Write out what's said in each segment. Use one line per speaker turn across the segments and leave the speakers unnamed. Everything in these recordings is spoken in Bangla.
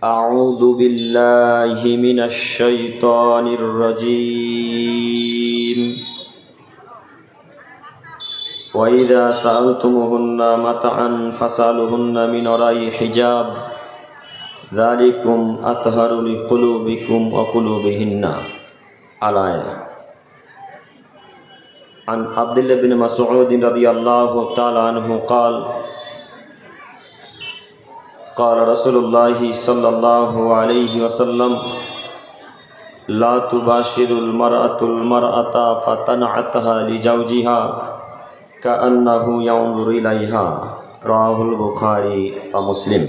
أعوذ بالله من الشيطان الرجيم وإذا سألتموهن متاعا فاسألوهن من وراء حجاب ذلكم أطهر لقلوبكم وقلوبهن الآية. عن عبد الله بن مسعود رضي الله تعالى عنه قال قال رسول الله صلى الله عليه وسلم لا تباشر المرأة فتنعتها لزوجها كأنه ينظر إليها رواه البخاري ومسلم.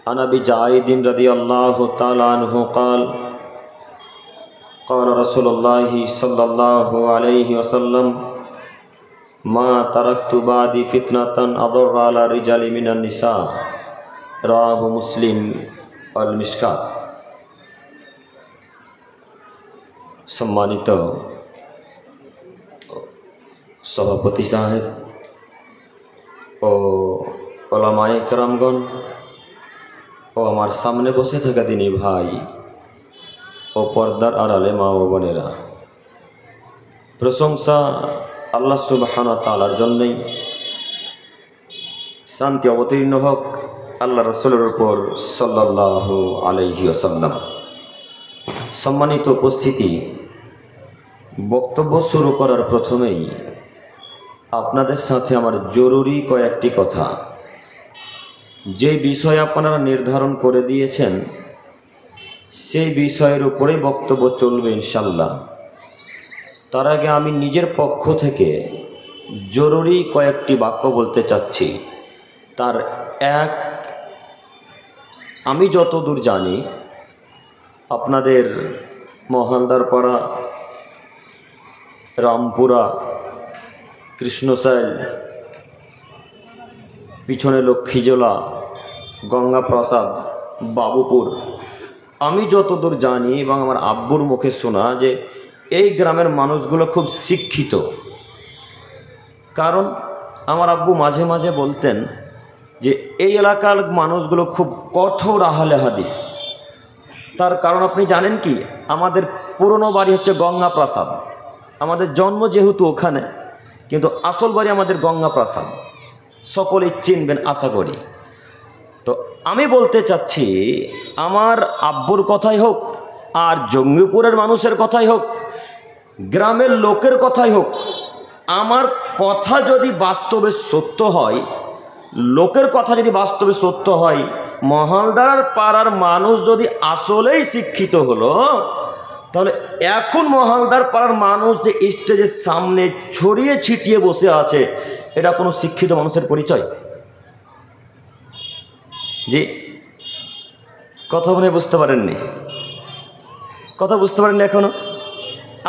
عن أبي جعيد رضي الله تعالى عنه قال قال رسول الله صلى الله عليه وسلم ما تركت بعدي فتنة أضر على الرجال من النساء رواه مسلم والمشكات. সম্মানিত সভাপতি সাহেব ও ওলামায়ে কেরামগণ ও আমার সামনে বসে থাকা দিনী ভাই ও পর্দার আড়ালে মা ও বোনেরা, প্রশংসা আল্লাহ সুবহানাহু ওয়া তাআলার জন্যই। শান্তি অবতীর্ণ হোক আল্লাহ রাসূলের উপর সাল্লাল্লাহু আলাইহি ওয়াসাল্লাম। সম্মানিত উপস্থিতি, বক্তব্য শুরু করার প্রথমেই আপনাদের সাথে আমার জরুরি কয়েকটি কথা, যে বিষয় আপনারা নির্ধারণ করে দিয়েছেন সেই বিষয়ের উপরে বক্তব্য চলবে ইনশাল্লাহ। তার আগে আমি নিজের পক্ষ থেকে জরুরি কয়েকটি বাক্য বলতে চাচ্ছি। তার এক, আমি যতদূর জানি আপনাদের মহালদারপাড়া, রামপুরা, কৃষ্ণসাইল, পিছনে লক্ষ্মীজোলা, গঙ্গাপ্রসাদ, বাবুপুর, আমি যতদূর জানি এবং আমার আব্বুর মুখে শোনা যে এই গ্রামের মানুষগুলো খুব শিক্ষিত। কারণ আমার আব্বু মাঝে মাঝে বলতেন যে এই এলাকার মানুষগুলো খুব কঠোর আহলে হাদিস। তার কারণ আপনি জানেন কি, আমাদের পুরনো বাড়ি হচ্ছে গঙ্গাপ্রসাদ, আমাদের জন্ম যেহেতু ওখানে, কিন্তু আসল বাড়ি আমাদের গঙ্গাপ্রসাদ, সকলেই চিনবেন আশা করি। তো আমি বলতে চাচ্ছি, আমার আব্বুর কথাই হোক আর জঙ্গিপুরের মানুষের কথাই হোক, গ্রামের লোকের কথাই হোক, আমার কথা যদি বাস্তবে সত্য হয়, লোকের কথা যদি বাস্তবে সত্য হয়, মহালদার পাড়ার মানুষ যদি আসলেই শিক্ষিত হলো, তাহলে এখন মহালদার পাড়ার মানুষ যে স্টেজের সামনে ছড়িয়ে ছিটিয়ে বসে আছে, এটা কোনো শিক্ষিত মানুষের পরিচয়? জি, কথা মনে বুঝতে পারেননি? কথা বুঝতে পারেননি এখনো?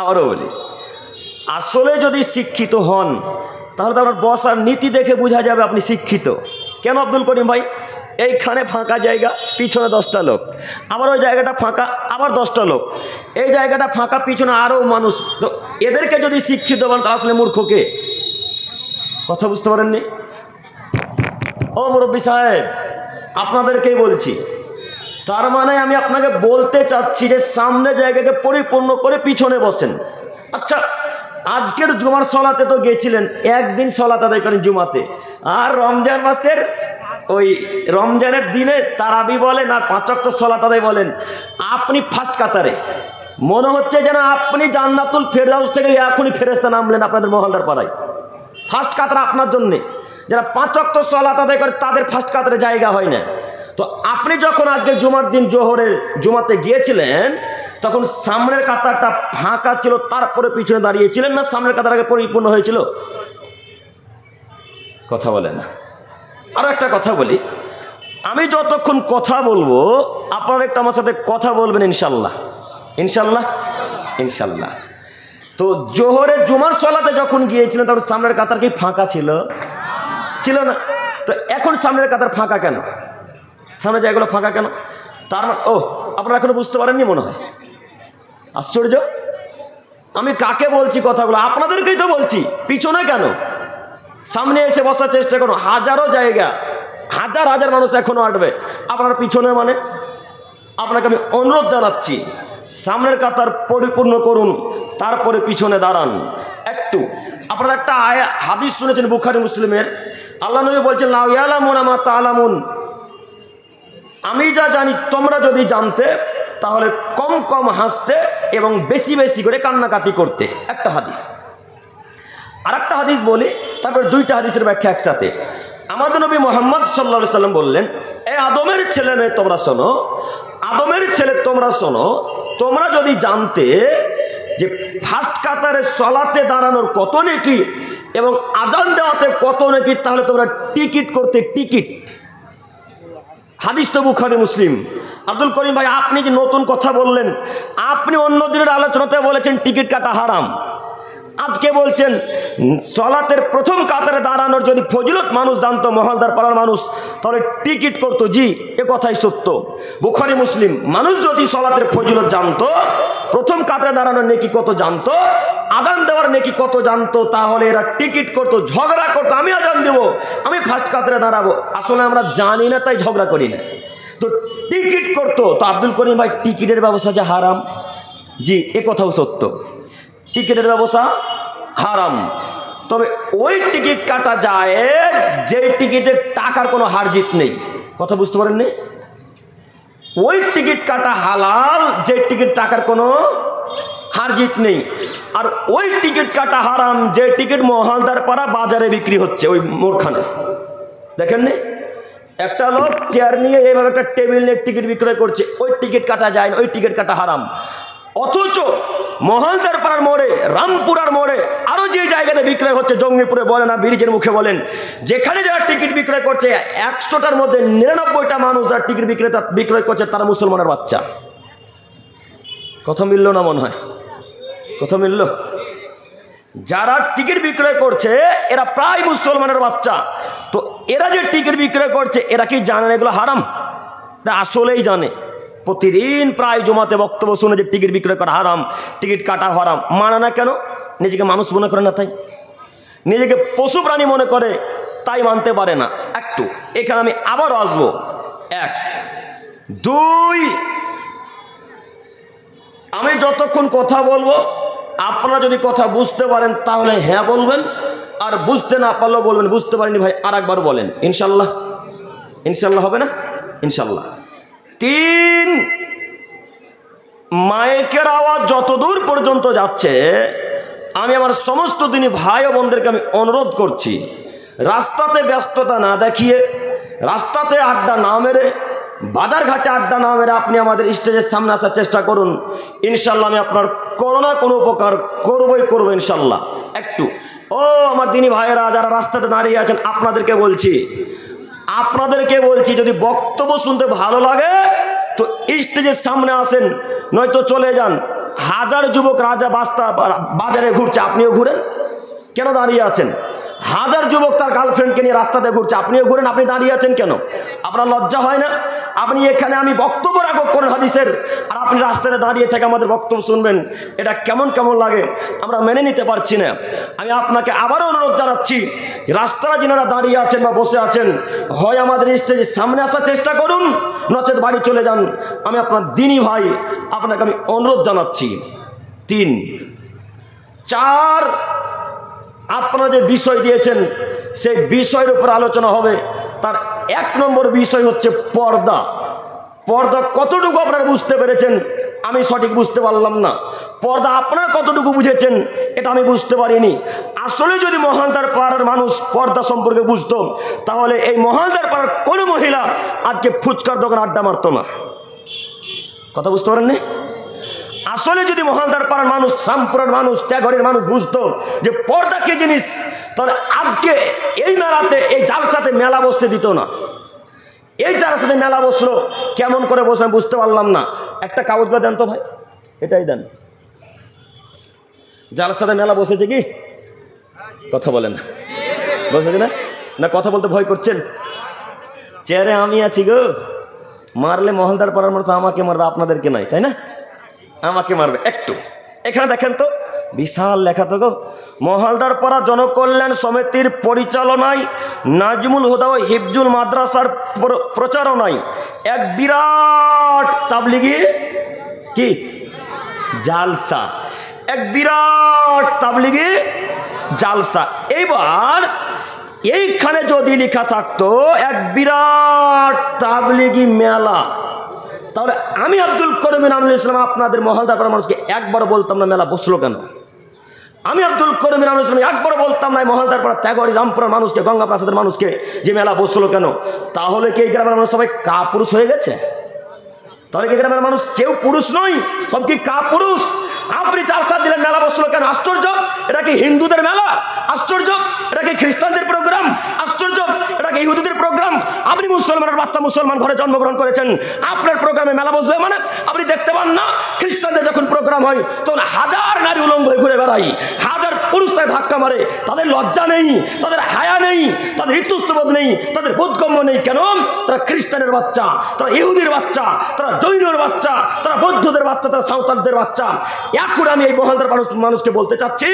আবারও বলি, আসলে যদি শিক্ষিত হন তাহলে তো আপনার বসার নীতি দেখে বোঝা যাবে আপনি শিক্ষিত। কেন আব্দুল করিম ভাই? এইখানে ফাঁকা জায়গা, পিছনে 10টা লোক, আবার ওই জায়গাটা ফাঁকা, আবার 10টা লোক, এই জায়গাটা ফাঁকা, পিছনে আরও মানুষ। তো এদেরকে যদি শিক্ষিত হন তাহলে আসলে মূর্খ কে? কথা বুঝতে পারেননি? ও মুরব্বী সাহেব, আপনাদেরকেই বলছি। তার মানে আমি আপনাকে বলতে চাচ্ছি যে সামনে জায়গাকে পরিপূর্ণ করে পিছনে বসেন। আচ্ছা, আজকের জুমার সলাতে তো গিয়েছিলেন, একদিন সলাত আদায় করেন জুমাতে, আর রমজান মাসের ওই রমজানের দিনে তারাবি বলেন আর 5 ওয়াক্ত সলাত আদায় বলেন, আপনি ফার্স্ট কাতারে। মনে হচ্ছে যেন আপনি জান্নাতুল ফেরদাউস থেকে এখনই ফেরেশতা নামলেন আপনাদের মহল্লার পাড়ায়। ফার্স্ট কাতার আপনার জন্যে, যারা 5 ওয়াক্ত সলাত আদায় করে তাদের ফার্স্ট কাতারে জায়গা হয় না। তো আপনি যখন আজকে জুমার দিন জোহরের জুমাতে গিয়েছিলেন, তখন সামনের কাতারটা ফাঁকা ছিল, তারপরে পিছনে দাঁড়িয়েছিলেন না সামনের কাতার আগে পরিপূর্ণ হয়েছিল? কথা বলে না। আরও একটা কথা বলি, আমি যতক্ষণ কথা বলবো আপনারা একটু আমার সাথে কথা বলবেন ইনশাল্লাহ। ইনশাল্লাহ ইনশাল্লাহ। তো জোহরে জুমার সলাতে যখন গিয়েছিলেন তখন সামনের কাতার কি ফাঁকা ছিল? ছিল না। তো এখন সামনের কাতার ফাঁকা কেন? সামনে জায়গাগুলো ফাঁকা কেন? তার ও আপনারা এখনো বুঝতে পারেননি মনে হয়। আশ্চর্য। আমি কাকে বলছি কথাগুলো? আপনাদেরকেই তো বলছি। পিছনে কেন? সামনে এসে বসার চেষ্টা করুন। হাজারো জায়গা, হাজার হাজার মানুষ এখনো আটবে, আপনার পিছনে মানে? আপনাকে আমি অনুরোধ জানাচ্ছি, সামনের কাতার পরিপূর্ণ করুন, তারপরে পিছনে দাঁড়ান। একটু আপনারা একটা হাদিস শুনেছেন বুখারী মুসলিমের, আল্লাহ নবী বলছেন লা ইয়ালামুনা মা তা'লামুন, আমি যা জানি তোমরা যদি জানতে তাহলে কম কম হাসতে এবং বেশি বেশি করে কান্নাকাটি করতে। একটা হাদিস। আর একটা হাদিস বলি, তারপর দুইটা হাদিসের ব্যাখ্যা একসাথে। আমাদের নবী মুহাম্মদ সাল্লাল্লাহু আলাইহি সাল্লাম বললেন, এ আদমের ছেলে মেয়ে তোমরা শোনো, আদমের ছেলে তোমরা শোনো, তোমরা যদি জানতে যে ফার্স্ট কাতারে সলাতে দাঁড়ানোর কত নেকি এবং আজান দেওয়াতে কত নেকি, তাহলে তোমরা টিকিট করতে। টিকিট, হাদিস তো বুখারী মুসলিম। আব্দুল করিম ভাই, আপনি যে নতুন কথা বললেন, আপনি অন্য দিনের আলোচনাতে বলেছেন টিকিট কাটা হারাম, আজকে বলছেন সলাতের প্রথম কাতারে দাঁড়ানোর যদি ফজিলত মানুষ জানতো, মহলদার পাড়ার মানুষ, তাহলে টিকিট করতো। জি, এ কথাই সত্য। বুখারী মুসলিম, মানুষ যদি সলাতের ফজিলত জানতো, প্রথম কাতারে দাঁড়ানোর নেকি কত জানতো, আজান দেওয়ার নেকি কত জানতো, তাহলে এরা টিকিট করতো, ঝগড়া করতো, আমি আজান দেবো, আমি ফার্স্ট কাতারে দাঁড়াবো। আসলে আমরা জানি না, তাই ঝগড়া করি না, তো টিকিট করতো। তো আব্দুল করিম ভাই, টিকিটের ব্যবসা যে হারাম, জি এ কথাও সত্য, টিকিটের ব্যবসা হারাম। তবে ওই টিকিট কাটা যায় যে টিকিটের টাকার কোনো হারজিত নেই। কথা বুঝতে পারেননি? ওই টিকিট কাটা হালাল যে টিকিট টাকার কোনো হারজিত নেই। আর ওই টিকিট কাটা হারাম যে টিকিট মহলদার পাড়া বাজারে বিক্রি হচ্ছে, ওই মোড়খানে দেখেননি? একটা লোক চেয়ার নিয়ে এইভাবে একটা টেবিল নিয়ে টিকিট বিক্রয় করছে, ওই টিকিট কাটা যায় না, ওই টিকিট কাটা হারাম। অথচ মহলদার পাড়ার মোড়ে, রামপুরার মোড়ে, আরও যে জায়গাতে বিক্রয় হচ্ছে, জঙ্গিপুরে বলেন আর ব্রিজের মুখে বলেন, যেখানে যারা টিকিট বিক্রয় করছে 100টার মধ্যে 99টা মানুষ যারা টিকিট বিক্রয় করছে তারা মুসলমানের বাচ্চা। কথা মিলল না মনে হয়? কথা মিলল? যারা টিকিট বিক্রয় করছে এরা প্রায় মুসলমানের বাচ্চা। তো এরা যে টিকিট বিক্রয় করছে, এরা কি জানে এগুলো হারাম? এরা আসলেই জানে। প্রতিদিন প্রায় জমাতে বক্তব্য শুনে যে টিকিট বিক্রয় করা হারাম, টিকিট কাটা হারাম, মানে না কেন? নিজেকে মানুষ মনে করে না, তাই নিজেকে পশু প্রাণী মনে করে, তাই মানতে পারে না। একটু এখানে আমি আবারও আসবো। 1 2, আমি যতক্ষণ কথা বলবো আপনারা যদি কথা বুঝতে পারেন তাহলে হ্যাঁ বলবেন, আর বুঝতে না পারলেও বলবেন বুঝতে পারিনি ভাই, আর একবার বলেন। ইনশাল্লাহ, ইনশাল্লাহ হবে না? ইনশাল্লাহ। 3, মাইকের আওয়াজ যতদূর পর্যন্ত যাচ্ছে, আমি আমার সমস্ত দিনই ভাই ও বোনদেরকে আমি অনুরোধ করছি, রাস্তাতে ব্যস্ততা না দেখিয়ে, রাস্তাতে আড্ডা না মেরে, বাজার ঘাটে আড্ডা না মেরে আপনি আমাদের স্টেজের সামনে আসার চেষ্টা করুন। ইনশাল্লাহ আমি আপনার কোনো না কোনো উপকার করবই করবো ইনশাল্লাহ। একটু আমার দিনী ভাইয়েরা যারা রাস্তাতে দাঁড়িয়ে আছেন, আপনাদেরকে বলছি যদি বক্তব্য শুনতে ভালো লাগে তো স্টেজের সামনে আসেন, নয়তো চলে যান। হাজার যুবক রাজা বাজারে ঘুরছে, আপনিও ঘুরেন, কেন দাঁড়িয়ে আছেন? হাজার যুবক তার গার্লফ্রেন্ডকে নিয়ে রাস্তাতে ঘুরছে, আপনিও ঘুরেন, আপনি দাঁড়িয়ে আছেন কেন? আপনার লজ্জা হয় না? আপনি এখানে আমি বক্তব্য রাখব কোন হাদিসের, আর আপনি রাস্তাতে দাঁড়িয়ে থেকে আমাদের বক্তব্য শুনবেন, এটা কেমন লাগে? আমরা মেনে নিতে পারছি না। আমি আপনাকে আবারও অনুরোধ জানাচ্ছি, রাস্তায় যিনারা দাঁড়িয়ে আছেন বা বসে আছেন, হয় আমাদের স্টেজের সামনে আসার চেষ্টা করুন, নচেত বাড়ি চলে যান। আমি আপনার দিনী ভাই, আপনাকে আমি অনুরোধ জানাচ্ছি। 3, 4, আপনারা যে বিষয় দিয়েছেন সেই বিষয়ের উপর আলোচনা হবে। তার 1 নম্বর বিষয় হচ্ছে পর্দা। পর্দা কতটুকু আপনারা বুঝতে পেরেছেন আমি সঠিক বুঝতে পারলাম না। পর্দা আপনারা কতটুকু বুঝেছেন এটা আমি বুঝতে পারিনি। আসলে যদি মহলদার পাড়ার মানুষ পর্দা সম্পর্কে বুঝতো, তাহলে এই মহলদার পাড়ার কোনো মহিলা আজকে ফুচকার দোকান আড্ডা মারতো না। কথা বুঝতে পারেননি? আসলে যদি মহলদার পাড়ার মানুষ, রামপুরের মানুষ, ত্যাগরের মানুষ বুঝতো যে পর্দা কি জিনিস, তাহলে আজকে এই মেলাতে, এই জালসাতে মেলা বসতে দিত না। এই জালসাতে মেলা বসলো, কেমন করে বসে আমি বুঝতে পারলাম না। একটা কাগজ বা দেন তো ভাই, এটাই দেন। জালসাতে মেলা বসেছে কি? কথা বলেন, বসেছে না? না কথা বলতে ভয় করছেন? চেয়ারে আমি আছি গো, মারলে মহলদার পাড়ার মানুষ আমাকে মারবে, আপনাদেরকে নয়, তাই না? আমাকে মারবে। একটু এখানে দেখেন তো, বিশাল লেখা তো গো। মহালদার পাড়া জনকল্যাণ সমিতির পরিচালনায় নাজমুল হুদা ও হিফজুল মাদ্রাসার প্রচারণায় এক বিরাট তাবলিগি কি জালসা, এক বিরাট তাবলিগি জালসা। এইবার এইখানে যদি লেখা থাকতো এক বিরাট তাবলিগি মেলা, তাহলে আমি আব্দুল করিম আমিনুল ইসলাম আপনাদের মহালদার পাড়ার মানুষকে একবার বলতাম না মেলা বসলো কেন। আমি আব্দুল করিম আমিনুল ইসলাম একবার বলতাম না মহালদার পাড়া ত্যাগরি রামপুরার মানুষকে, গঙ্গা প্রাসাদের মানুষকে যে মেলা বসলো কেন। তাহলে কি এই গ্রামের মানুষ সবাই কাপুরুষ হয়ে গেছে? তাহলে কি গ্রামের মানুষ কেউ পুরুষ নয়, সব কি কাপুরুষ? আপনি 4 দিলেন মেলা বসলো কেন? আশ্চর্য। এটা কি হিন্দুদের মেলা? আশ্চর্য। এটা কি খ্রিস্টানদের প্রোগ্রাম? আশ্চর্য। এটা কি ইহুদিদের প্রোগ্রাম? আপনি মুসলমানের বাচ্চা, মুসলমান ঘরে জন্মগ্রহণ করেছেন, আপনার প্রোগ্রামে মেলা বসবে মানে? আপনি দেখতে পান না খ্রিস্টানদের যখন প্রোগ্রাম হয় তখন হাজার নারী উলঙ্গ হয়ে ঘুরে বেড়ায়, হাজার পুরুষ তাই ধাক্কা মারে। তাদের লজ্জা নেই, তাদের হায়া নেই, তাদের ইতস্তবোধ নেই, তাদের বোধগম্য নেই। কেন? তারা খ্রিস্টানের বাচ্চা, তারা ইহুদির বাচ্চা, তারা জৈনের বাচ্চা, তারা বৌদ্ধদের বাচ্চা, তারা সাঁওতালদের বাচ্চা। এখন আমি এই মহালদার মানুষকে বলতে চাচ্ছি,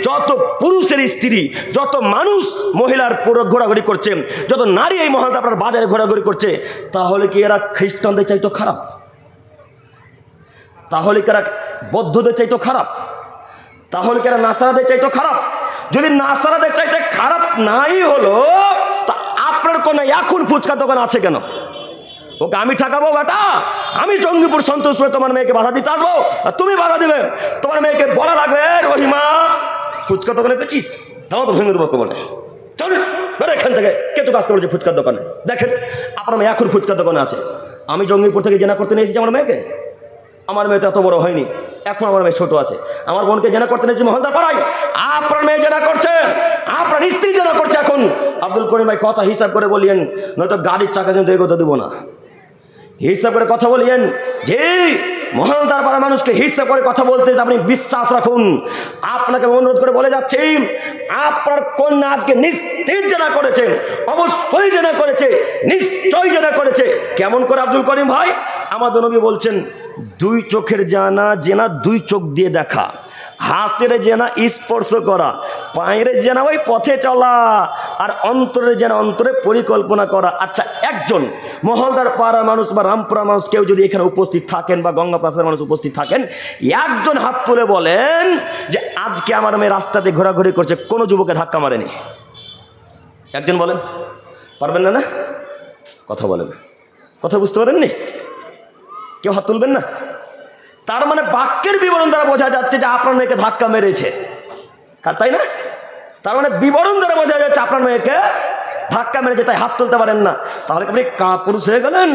যত পুরুষের স্ত্রী, যত মানুষ মহিলার পুরো ঘোরাঘুরি করছে, যত নারী এই মহালদার বাজারে ঘোরাঘুরি করছে, তাহলে কি এরা খ্রিস্টানদের চাইতো খারাপ? তাহলে কি এরা বৌদ্ধদের চাইতো খারাপ? তাহলে কি এরা নাসারাদের চাইতো খারাপ? যদি নাসারাদের চাইতে খারাপ নাই হলো, তা আপনার কোনো এখন ফুচকা দোকান আছে কেন? ওকে আমি ঠকাবো বেটা? আমি জঙ্গিপুর সন্তোষপুরে তোমার মেয়েকে বাধা দিতে আসবো আর তুমি বাধা দিবে? তোমার মেয়েকে বলা লাগবে, রহিমা ফুচকা দোকানে গেছিস, তাও তো ভেঙে দেবো বলে, চল বেরো এখান থেকে। কে তো কাজ করেছে ফুচকার দোকানে? দেখেন আপনার মেয়ে এখন ফুচকার দোকানে আছে। আমি জঙ্গিপুর থেকে জেনা করতে নিয়ে এসেছি আমার মেয়েকে। আমার মেয়ে তো এত বড় হয়নি, এখন আমার মেয়ে ছোট আছে। আমার বোনকে জেনা করতে নিয়েছি মহলদার পাড়ায়, আপনার মেয়ে জেনা করছে, আপনার স্ত্রী জেনা করছে। এখন আব্দুল করিম ভাই কথা হিসাব করে বলিয়েন, নয়তো গাড়ির চাকা কিন্তু এগোতে দেবো না। হিসাব করে কথা বলিয়েন, যে মহালদার পাড়ার মানুষকে হিসাব করে কথা বলতে আপনি বিশ্বাস রাখুন। আপনাকে অনুরোধ করে বলে যাচ্ছি, আপনার কন্যা আজকে নিশ্চিত জেনা করেছে, অবশ্যই জেনা করেছে, নিশ্চয়ই জেনা করেছে। কেমন করে আব্দুল করিম ভাই? আমাদের নবী বলছেন, 2 চোখের জানা জেনা 2 চোখ দিয়ে দেখা, হাতের জেনা স্পর্শ করা, পায়ের জেনা ওই পথে চলা, আর অন্তরের জেনা অন্তরে পরিকল্পনা করা। আচ্ছা, একজন মহলদার পাড়ার মানুষ বা রামপুরা মানুষ কেউ যদি এখানে উপস্থিত থাকেন বা গঙ্গা প্রাসাদের মানুষ উপস্থিত থাকেন, একজন হাত তুলে বলেন যে আজকে আমার মেয়ে রাস্তাতে ঘোরাঘুরি করছে, কোনো যুবকে ধাক্কা মারেনি? একজন বলেন, পারবেন না? না কথা বলেন, কথা বুঝতে পারেননি? কেউ হাত তুলবেন না? তার মানে বাক্যের বিবরণ দ্বারা বোঝা যাচ্ছে যে আপনার মেয়েকে ধাক্কা মেরেছে, তাই না? তার মানে বিবরণ দ্বারা বোঝা যাচ্ছে আপনার মেয়েকে ধাক্কা মেরেছে, তাই হাত তুলতে পারেন না। তাহলে আপনি কাপুরুষ হয়ে গেলেন?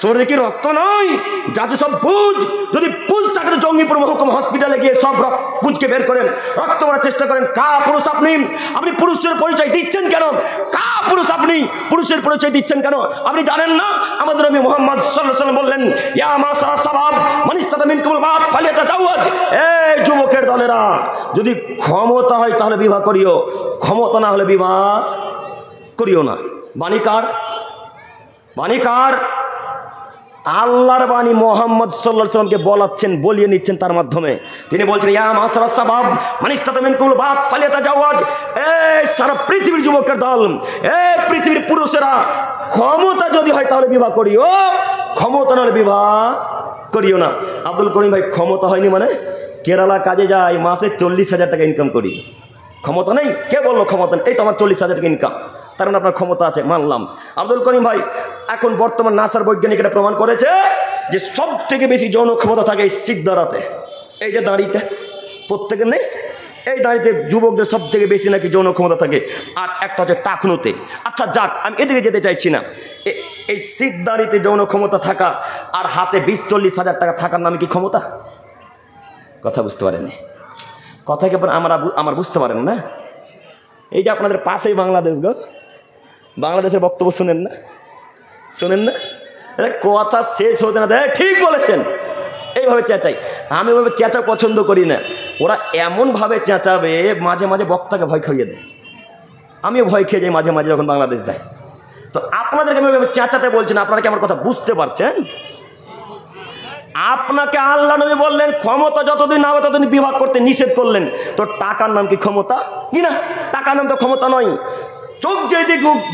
শরীরে কি রক্ত নয়? যাচ্ছে সব বুঝ। যদি বুঝ থাকে তো জঙ্গিপুর মহকুমা হসপিটালে গিয়ে সব বুঝকে বের করেন, রক্ত করার চেষ্টা করেন। কাপুরুষ আপনি? আপনি পুরুষের পরিচয় দিচ্ছেন কেন? কাপুরুষ আপনি? পুরুষের পরিচয় দিচ্ছেন কেন? আপনি জানেন না আমাদের নবী মুহাম্মদ সাল্লাল্লাহু আলাইহি ওয়াসাল্লাম বললেন, ইয়া মাসারা শাবাব মান ইসতাতা মিনকুমুল বাত ফালিয়াতাজাওয়াজ। এই যুবকের দলেরা, যদি ক্ষমতা হয় তাহলে বিবাহ করিও, ক্ষমতা না হলে বিবাহ করিও না। বাণী কার? বাণী কার? আল্লাহর বাণী। মুহাম্মদ সাল্লাল্লাহু আলাইহি ওয়াসাল্লামকে বলাচ্ছেন, বলিয়ে নিচ্ছেন তার মাধ্যমে। তিনি বলছেন, ইয়া মাসারাস শাবাব মান ইসতাতা মিনকুমুল বাত ফালিয়াতাজাওয়াজ। এই সারা পৃথিবীর যুবকের দল, এই পৃথিবীর পুরুষেরা, ক্ষমতা যদি হয় তাহলে বিবাহ করিও, ক্ষমতা না হলে বিবাহ করিও না। আব্দুল করিম ভাই, ক্ষমতা হয়নি মানে? কেরালা কাজে যাই, মাসে 40,000 টাকা ইনকাম করি, ক্ষমতা নেই? কে বললো ক্ষমতা নেই? এই তো আমার 40,000 টাকা ইনকাম, তার মানে আপনার ক্ষমতা আছে, মানলাম। আব্দুল করিম ভাই, এখন বর্তমান নাসার বৈজ্ঞানিকরা প্রমাণ করেছে যে সব থেকে বেশি যৌন ক্ষমতা থাকে এই সিদ্ধারাতে, এই যে দাঁড়িতে, প্রত্যেকের নেই? এই দাঁড়িতে যুবকদের সব থেকে বেশি নাকি যৌন ক্ষমতা থাকে, আর একটা হচ্ছে টাকনুতে। আচ্ছা যাক, আমি এদিকে যেতে চাইছি না। এই সিদ্ধারিতে যৌন ক্ষমতা থাকা আর হাতে 20-40,000 টাকা থাকার নামে কি ক্ষমতা? কথা বুঝতে পারেনি? কথা কি আমার বুঝতে পারেন না? এই যে আপনাদের পাশেই বাংলাদেশ গো, বাংলাদেশের বক্তব্য শোনেন না? শোনেন না? কথা শেষ হতে না দেয়, ঠিক বলেছেন। এইভাবে চেঁচাই, আমি ওইভাবে চেঁচা পছন্দ করি না। ওরা এমনভাবে চেঁচাবে, মাঝে মাঝে বক্তাকে ভয় খাইয়ে দেয়। আমিও ভয় খেয়ে যাই মাঝে মাঝে যখন বাংলাদেশ যাই। তো আপনাদেরকে আমি ওইভাবে চেঁচাতে বলছি না, আপনারা কি আমার কথা বুঝতে পারছেন? আপনাকে আল্লাহ নবী বললেন ক্ষমতা যতদিন না হবে ততদিন বিবাহ করতে নিষেধ করলেন। তো টাকার নাম কি ক্ষমতা? কি না, টাকার নাম তো ক্ষমতা নয়। চোখ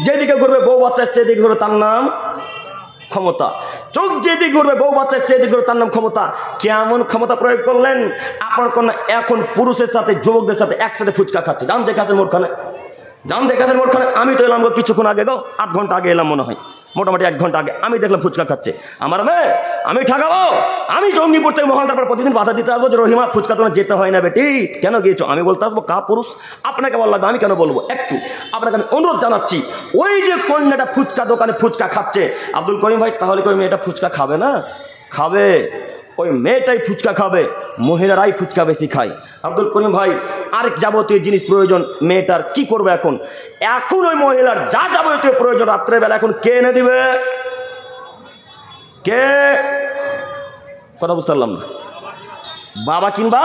যেদিকে ঘুরবে বউ বাচ্চা সেদিকে ঘুরবে, তার নাম ক্ষমতা। চোখ যেদিকে ঘুরবে বউ বাচ্চা সেদিকে ঘুরবে, তার নাম ক্ষমতা। কেমন ক্ষমতা প্রয়োগ করলেন? আপনার কন্যা এখন পুরুষের সাথে যুবকদের সাথে একসাথে ফুচকা খাচ্ছে। জান দেখাছেন মোরখানে, জান দেখাছেন মোরখানে। আমি তো এলাম কিছুক্ষণ আগে, আধ ঘন্টা আগে এলাম মনে হয়, মোটামুটি 1 ঘন্টা আগে আমি দেখলাম ফুচকা খাচ্ছে। আমার মেয়ে আমি ঠাকাবো? আমি জঙ্গিপুর থেকে মহালদার পর প্রতিদিন বাধা দিতে আসবো যে রহিমা ফুচকা তোমার যেতে হয় না বেটি, কেন গিয়েছো? আমি বলতে আসবো কা পুরুষ? আপনাকে বল লাগবে, আমি কেন বলবো? একটু আপনাকে আমি অনুরোধ জানাচ্ছি, ওই যে কন্যাটা ফুচকা দোকানে ফুচকা খাচ্ছে, আব্দুল করিম ভাই তাহলে কি ওই মেয়েটা ফুচকা খাবে না? খাবে। ওই মেয়েটাই ফুচকা খাবে, মহিলারাই ফুচকা বেশি খায়। আব্দুল করিম ভাই আরেক যাবতীয় জিনিস প্রয়োজন মেয়েটার, কি করবে এখন? এখন ওই মহিলার যা যাবতীয় প্রয়োজন রাত্রেবেলা এখন কে এনে দিবে? কে? কথা বুঝতে পারলাম না। বাবা কিংবা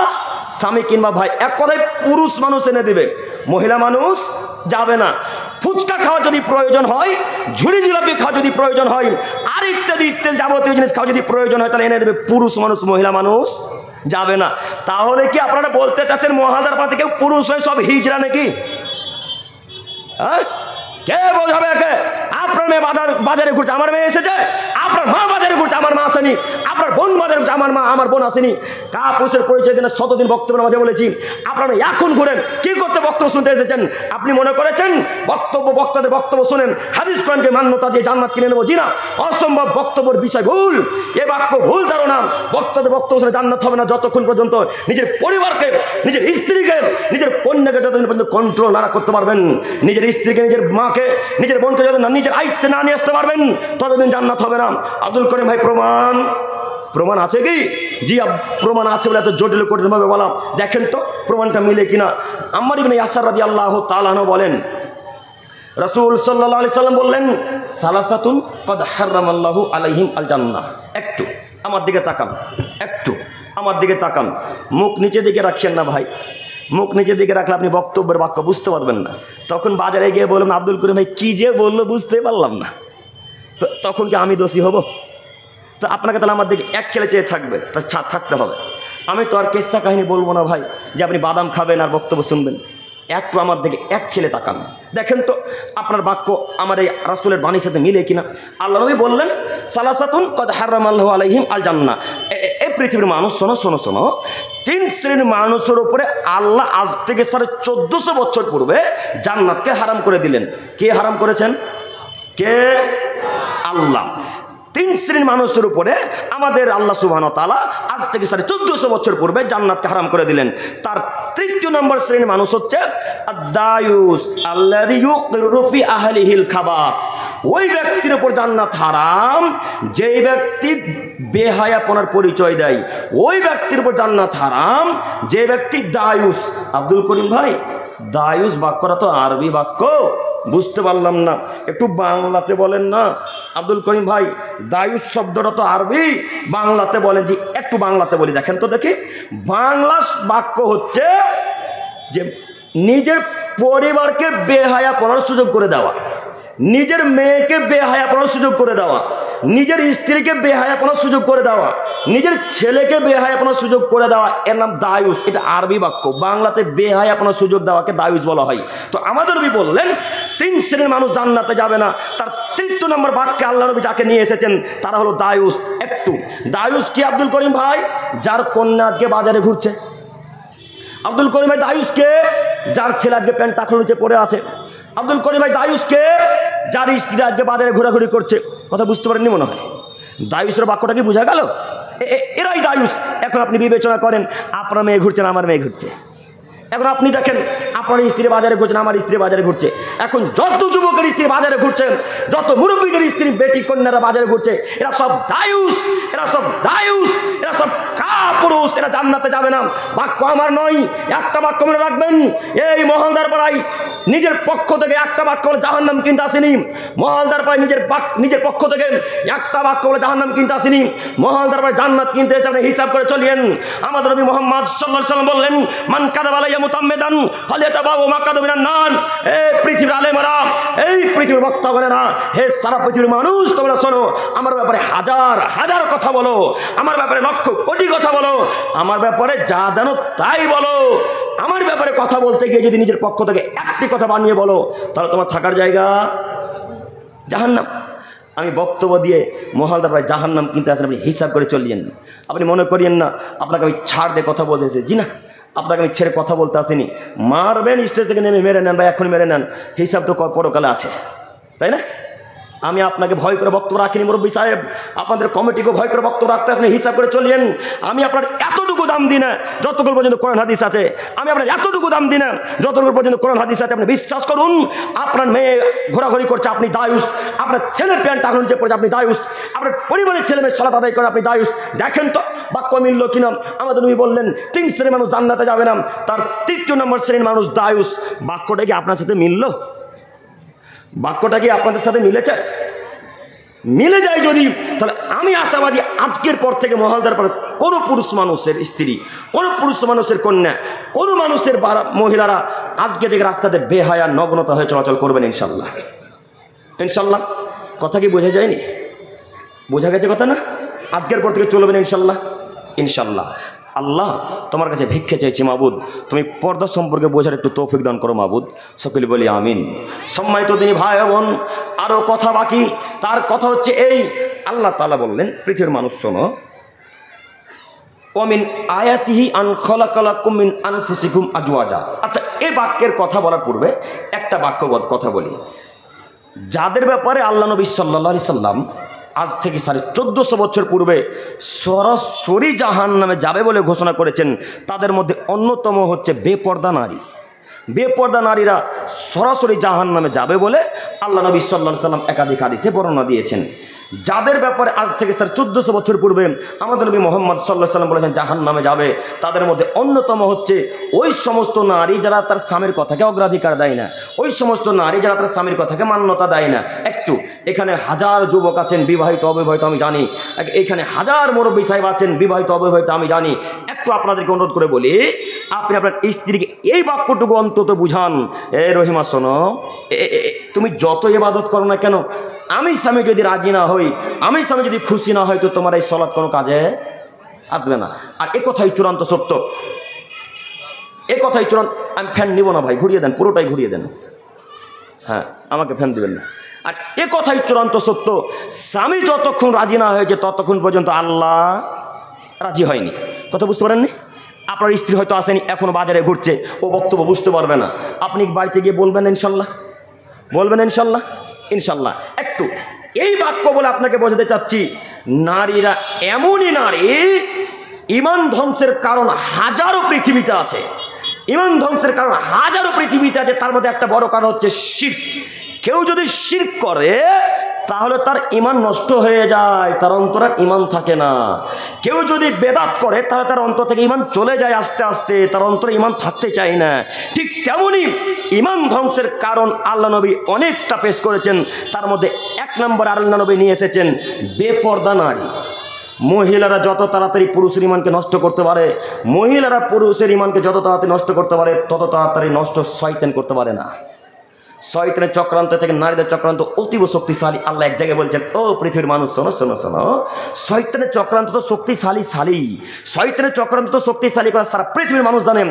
স্বামী কিংবা ভাই, এক কথায় পুরুষ মানুষ এনে দিবে, মহিলা মানুষ যাবে না। ফুচকা খাওয়া যদি প্রয়োজন হয়, ঝুড়ি জিলাপি খাওয়া যদি প্রয়োজন হয়, আর ইত্যাদি ইত্যাদি যাবতীয় জিনিস খাওয়া যদি প্রয়োজন হয়, তাহলে এনে দেবে পুরুষ মানুষ, মহিলা মানুষ যাবে না। তাহলে কি আপনারা বলতে চাচ্ছেন মহালদার পাড়াতে কেউ পুরুষ হয়ে সব হিজড়া নাকি? হ্যাঁ, কে বোঝাবে একে? আপনার মেয়ে বাজারে ঘুরছে, আমার মেয়ে এসেছে। আপনার মা বাজারে ঘুরছে, আমার মা আসেনি। আপনার বোন বাজারে ঘুরছে, আমার বোন আসেনি। কা পুরুষের পরিচয় দিনে শতদিন বক্তব্যের মাঝে বলেছি, আপনারা এখন ঘুরেন কি করতে বক্তব্য শুনতে এসেছেন? আপনি মনে করেছেন বক্তাদের বক্তব্য শুনেন হাদিস কোরআনকে মান্যতা দিয়ে জান্নাত কিনে নেবো? জি না, অসম্ভব। বক্তব্যের বিষয় ভুল, এ বাক্য ভুল ধারণা। বক্তাদের বক্তব্য শুনে জান্নাত হবে না যতক্ষণ পর্যন্ত নিজের পরিবারকে, নিজের স্ত্রীকে, নিজের কন্যাকে যতদিন পর্যন্ত কন্ট্রোল না করতে পারবেন, নিজের স্ত্রীকে, নিজের মাকে, নিজের বোনকে যতদিন নিজের আয়ত্তে না নিয়ে আসতে পারবেন, ততদিন জান্নাত হবে না। আব্দুল করিম ভাই প্রমাণ আছে কি? জি প্রমাণ আছে বলে এত জটিল কঠিনভাবে বলা। দেখেন তো প্রমাণটা মিলে কিনা। আম্মার ইবনে ইয়াসার রাদিয়াল্লাহু তাআলা আনহু বলেন, রাসূল সাল্লাল্লাহু আলাইহি সাল্লাম বললেন, সালাসাতুন কদ হারামাল্লাহু আলাইহিম আল জান্নাহ। একটু আমার দিকে তাকান, একটু আমার দিকে তাকান। মুখ নিচের দিকে রাখেন না ভাই, মুখ নিচের দিকে রাখলে আপনি বক্তব্যের বাক্য বুঝতে পারবেন না। তখন বাজারে গিয়ে বললেন আব্দুল করিম ভাই কী যে বললো বুঝতে পারলাম না, তো তখন কি আমি দোষী হব? তো আপনাকে তাহলে আমার দিকে এক খেলে চেয়ে থাকতে হবে। আমি তো আর কেসা কাহিনী বলবো না ভাই যে আপনি বাদাম খাবেন আর বক্তব্য শুনবেন। একটু আমার দিকে এক খেলে তাকান, দেখেন তো আপনার বাক্য আমার এই রাসূলের বাণীর সাথে মিলে কিনা। আল্লাহ নবী বললেন, সালাসাতুন কদ হারামাল্লাহু আলাইহিম আল জান্নাহ। এই পৃথিবীর মানুষ শোনো শোনো শোনো, 3 শ্রেণীর মানুষের উপরে আল্লাহ আজ থেকে 1450 বছর পূর্বে জান্নাতকে হারাম করে দিলেন। কে হারাম করেছেন? কে? আল্লাহ। 3 শ্রেণীর মানুষের উপরে আমাদের আল্লাহ সুবহানাহু ওয়া তাআলা আজ থেকে 1450 বছর পূর্বে জান্নাতকে হারাম করে দিলেন। তার 3য় নম্বর শ্রেণীর মানুষ হচ্ছে আদ-দায়ুস আল্লাযী ইউকিরু ফি আহলিহিল খাবাস। ওই ব্যক্তির উপর জান্নাত হারাম যেই ব্যক্তি বেহায়াপনার পরিচয় দেয়। ওই ব্যক্তির উপর জান্নাত হারাম যে ব্যক্তি দায়ুস। আব্দুল করিম ভাই দায়ুস বাক্যটা তো আরবি বাক্য, বুঝতে পারলাম না, একটু বাংলাতে বলেন না। আব্দুল করিম ভাই দায়ুস শব্দটা তো আরবি, বাংলাতে বলেন। জি একটু বাংলাতে বলি, দেখেন তো দেখি। বাংলা বাক্য হচ্ছে যে নিজের পরিবারকে বেহায়াপনার সুযোগ করে দেওয়া, নিজের মেয়েকে বেহায়াপনার সুযোগ করে দেওয়া, নিজের স্ত্রীকে বেহায়াপনার সুযোগ করে দেওয়া, নিজের ছেলেকে বেহায়াপনার সুযোগ করে দেওয়া, এর নাম দায়ুস। এটা আরবি বাক্য, বাংলাতে বেহায়াপনার সুযোগ দেওয়াকে দায়ুস বলা হয়। তো আমাদের নবী বললেন 3 শ্রেণীর মানুষ জান্নাতে যাবে না। তার 3য় নম্বর বাক্যে আল্লাহ নবী যাকে নিয়ে এসেছেন তারা হলো দায়ুস। একটু দায়ুস কি আব্দুল করিম ভাই? যার কন্যা আজকে বাজারে ঘুরছে। আব্দুল করিম ভাই দায়ুসকে? যার ছেলে আজকে প্যান্ট টাকলো নিচে পড়ে আছে। আব্দুল করিম ভাই দায়ুসকে? যার স্ত্রী আজকে বাজারে ঘোরাঘুরি করছে। কথা বুঝতে পারেননি মনে হয়। দায়ুসের বাক্যটা কি বোঝা গেল? এরাই দায়ুস। এখন আপনি বিবেচনা করেন, আপনার মেয়ে ঘুরছেন, আমার মেয়ে ঘুরছে। এখন আপনি দেখেন আপনার স্ত্রী বাজারে ঘুরছেন, আমার স্ত্রী বাজারে ঘুরছে। এখন যত যুবকের স্ত্রী বাজারে ঘুরছেন, যত মুরব্বীদের স্ত্রী বেটি কন্যারা বাজারে ঘুরছে, এরা সব দায়ুস, এরা সব দায়ুস, এরা সব কাপুরুষ, এরা জান্নাতে যাবে না। বাক্য আমার নয়, একটা বাক্য মনে রাখবেন। এই মহলদার পাড়ায় নিজের পক্ষ থেকে একটা বাক্য বলে জাহান্নাম কিনতে আসেনি। মহলদার পাড়ায় নিজের পক্ষ থেকে একটা বাক্য বলে জাহান্নাম কিনতে আসেনি। মহলদার পাড়ায় জান্নাত কিনতে এসে আপনি হিসাব করে চলিয়েন। আমাদের নবী মুহাম্মদ সাল্লাল্লাহু আলাইহি ওয়াসাল্লাম বললেন, মান কাযাবা আলাইয়া মুতাম্মিদান ফালিয়াতাবাওয়া মাকাদাহু মিনান নার। এই পৃথিবীর আলেমরা এই পৃথিবীর বক্তাগণেরা, হে সারা পৃথিবীর মানুষ তোমরা শোনো, আমার ব্যাপারে হাজার হাজার কথা বলো, আমার ব্যাপারে লক্ষ কোটি কথা বলো, আমার ব্যাপারে যা জানো তাই বলো। আমার ব্যাপারে কথা বলতে গিয়ে যদি নিজের পক্ষ থেকে একটি কথা বানিয়ে বলো, তাহলে তোমার থাকার জায়গা জাহান্নাম। আমি বক্তব্য দিয়ে মহালদার প্রায় জাহান্নাম কিনতে আসেন, আপনি হিসাব করে চলিয়েন না। আপনি মনে করিয়েন না আপনাকে আমি ছাড় দিয়ে কথা বলতে এসেছি। জি না, আপনাকে আমি ছেড়ে কথা বলতে আসিনি। মারবেন স্টেজ থেকে নেমে মেরে নেন বা এখন মেরে নেন, হিসাব তো পরকালে আছে, তাই না? আমি আপনাকে ভয় করে বক্তব্য রাখিনি মুরব্বী সাহেব, আপনাদের কমিটিকে ভয় করে বক্তব্য রাখতে আসেন, হিসাব করে চলিয়েন। আমি আপনার এতটুকু দাম দিই না যতক্ষণ পর্যন্ত কোরআন হাদিস আছে, আমি আপনার এতটুকু দাম দিই না যতক্ষণ পর্যন্ত কোরআন হাদিস আছে। আপনি বিশ্বাস করুন, আপনার মেয়ে ঘোরাঘুরি করছে আপনি দায়ুস, আপনার ছেলের প্যান্ট টাকানো যে পড়ছে আপনি দায়ুস, আপনার পরিবারের ছেলে মেয়ে সালাত আদায় করেন আপনি দায়ুস। দেখেন তো বাক্য মিলল কিনা? আমাদের নবী বললেন 3 শ্রেণীর মানুষ জান্নাতে যাবে না, তার 3য় নম্বর শ্রেণীর মানুষ দায়ুস। বাক্যটা কি আপনার সাথে মিলল? বাক্যটা কি আপনাদের সাথে মিলেছে? মিলে যায় যদি, তাহলে আমি আশাবাদী আজকের পর থেকে মহালদার পর কোনো পুরুষ মানুষের স্ত্রী, কোনো পুরুষ মানুষের কন্যা, কোনো মানুষের মহিলারা আজকে থেকে রাস্তাতে বেহায়া নগ্নতা হয়ে চলাচল করবেন ইনশাল্লাহ। ইনশাল্লাহ কথা কি বোঝা যায়নি? বোঝা গেছে কথা না? আজকের পর থেকে চলবেন ইনশাল্লাহ। ইনশাল্লাহ আল্লাহ তোমার কাছে ভিক্ষে চাইছি মাবুদ, তুমি পর্দা সম্পর্কে বোঝার একটু তৌফিক দান করো মাবুদ। সকলে বলি আমিন। সম্মানিত দিনী ভাই বোন, আরও কথা বাকি। তার কথা হচ্ছে এই, আল্লাহ তাআলা বললেন পৃথিবীর মানুষ শোনো, ওমিন আয়াতিহি আন খালাকালাকুম মিন আনফুসিকুম আজওয়াজা। আচ্ছা, এই বাক্যের কথা বলার পূর্বে একটা বাক্য কথা বলি। যাদের ব্যাপারে আল্লাহ নবী সাল্লাল্লাহু আলাইহি সাল্লাম আজ থেকে 1450 বছর পূর্বে সরাসরি জাহান্নামে যাবে বলে ঘোষণা করেছেন, তাদের মধ্যে অন্যতম হচ্ছে বেপর্দা নারী। বেপর্দা নারীরা সরাসরি জাহান্নামে যাবে বলে আল্লাহ নবী সাল্লাল্লাহু আলাইহি সাল্লাম একাধিক হাদিসে বর্ণনা দিয়েছেন। যাদের ব্যাপারে আজ থেকে 1450 বছর পূর্বে আমাদের নবী মুহাম্মদ সাল্লাল্লাহু আলাইহি সাল্লাম বলেছেন জাহান্নামে যাবে, তাদের মধ্যে অন্যতম হচ্ছে ওই সমস্ত নারী যারা তার স্বামীর কথাকে অগ্রাধিকার দেয় না, ওই সমস্ত নারী যারা তার স্বামীর কথাকে মান্যতা দেয় না। একটু এখানে হাজার যুবক আছেন বিবাহিত অবিবাহিত আমি জানি, এখানে হাজার মুরব্বী সাহেব আছেন বিবাহিত অবিবাহিত আমি জানি। একটু আপনাদেরকে অনুরোধ করে বলি, আপনি আপনার স্ত্রীকে এই বাক্যটুকু অন্তত বুঝান, এ রহিমা শোনো, তুমি যত ইবাদত করো না কেন, আমি স্বামী যদি রাজি না হই, আমি স্বামী যদি খুশি না হয়, তো তোমার এই সলাৎ কোনো কাজে আসবে না। আর এ কথাই চূড়ান্ত সত্য, এ কথাই চূড়ান্ত। আমি ফ্যান নিব না ভাই, ঘুরিয়ে দেন, পুরোটাই ঘুরিয়ে দেন। হ্যাঁ, আমাকে ফ্যান দিবেন না। আর এ কথাই চূড়ান্ত সত্য, স্বামী যতক্ষণ রাজি না হয়েছে ততক্ষণ পর্যন্ত আল্লাহ রাজি হয়নি। কথা বুঝতে পারেননি? আপনার স্ত্রী হয়তো আসেনি, এখনো বাজারে ঘুরছে, ও বক্তব্য বুঝতে পারবে না, আপনি বাড়িতে গিয়ে বলবেন ইনশাল্লাহ, বলবেন ইনশাল্লাহ। ইনশাল্লাহ একটু এই বাক্য বলে আপনাকে বোঝাতে চাচ্ছি, নারীরা এমনই নারী, ঈমান ধ্বংসের কারণ হাজারো পৃথিবীতে আছে, ঈমান ধ্বংসের কারণ হাজারো পৃথিবীতে আছে। তার মধ্যে একটা বড় কারণ হচ্ছে শিরক। কেউ যদি শিরক করে তাহলে তার ঈমান নষ্ট হয়ে যায়, তার অন্তরে ঈমান থাকে না। কেউ যদি বেদাত করে তাহলে তার অন্তর থেকে ঈমান চলে যায় আস্তে আস্তে, তার অন্তরে ঈমান থাকতে চায় না। ঠিক তেমনই ঈমান ধ্বংসের কারণ আল্লাহ নবী অনেকটা পেশ করেছেন। তার মধ্যে 1 নম্বর আল্লাহ নবী নিয়ে এসেছেন বেপর্দা নারী। মহিলারা যত তাড়াতাড়ি পুরুষের ঈমানকে নষ্ট করতে পারে, মহিলারা পুরুষের ঈমানকে যত তাড়াতাড়ি নষ্ট করতে পারে, তত তাড়াতাড়ি নষ্ট শয়তান করতে পারে না। শয়তানের চক্রান্ত থেকে নারীদের চক্রান্ত অতীব শক্তিশালী। আল্লাহ এক জায়গায় বলছেন, ও পৃথিবীর মানুষ শোনো শোনো শোনো, শয়তানের চক্রান্ত তো শক্তিশালী, শয়তানের চক্রান্ত তো শক্তিশালী করা সারা পৃথিবীর মানুষ জানেন।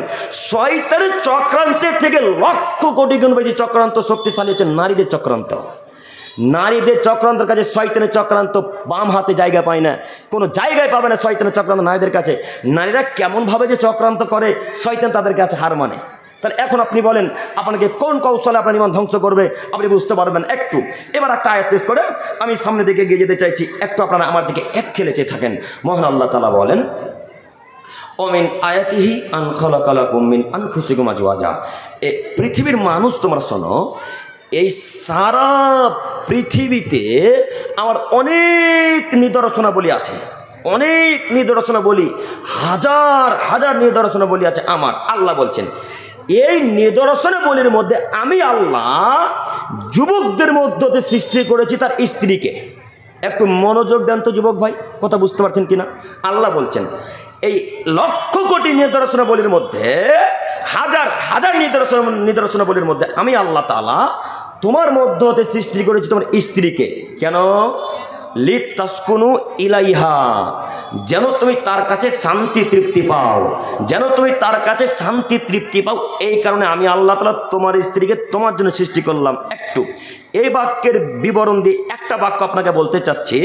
শয়তানের চক্রান্তের থেকে লক্ষ কোটি গুণ বেশি চক্রান্ত শক্তিশালী হচ্ছে নারীদের চক্রান্ত। নারীদের চক্রান্তের কাছে শয়তানের চক্রান্ত বাম হাতে জায়গা পায় না, কোনো জায়গায় পাবে না শয়তানের চক্রান্ত নারীদের কাছে। নারীরা কেমনভাবে যে চক্রান্ত করে, শয়তান তাদের কাছে হার মানে। তাহলে এখন আপনি বলেন, আপনাকে কোন কৌশলে আপনার ঈমান ধ্বংস করবে আপনি বুঝতে পারবেন। একটু এবার একটা আয়াত পেশ করে আমি সামনের দিকে এগিয়ে যেতে চাইছি, একটু আপনারা আমার দিকে এক খেলে চেয়ে থাকেন। মহান আল্লাহ তাআলা বলেন, ওমিন আয়াতিহি আন খালাকালাকুম মিন আনফুসিকুম আজওয়াজা। এ পৃথিবীর মানুষ তোমরা শোনো, এই সারা পৃথিবীতে আমার অনেক নিদর্শনাবলী আছে, অনেক নিদর্শনাবলী, হাজার হাজার নিদর্শনাবলী আছে আমার। আল্লাহ বলছেন, এই নিদর্শনাবলীর মধ্যে আমি আল্লাহ যুবকদের মধ্যে সৃষ্টি করেছি তার স্ত্রীকে। একটু মনোযোগ দেন তো যুবক ভাই, কথা বুঝতে পারছেন কিনা? আল্লাহ বলছেন, এই লক্ষ কোটি নিদর্শনাবলীর মধ্যে হাজার হাজার নিদর্শনাবলীর মধ্যে আমি আল্লাহ তাআলা তোমার মধ্য হতে সৃষ্টি করেছি তোমার স্ত্রীকে। কেন? লিতাসকুনু ইলাইহা, যেন তুমি তার কাছে শান্তি তৃপ্তি পাও, যেন তুমি তার কাছে শান্তি তৃপ্তি পাও। এই কারণে আমি আল্লাহ তাআলা তোমার স্ত্রীকে তোমার জন্য সৃষ্টি করলাম। একটু এই বাক্যের বিবরণ দিয়ে একটা বাক্য আপনাকে বলতে চাচ্ছি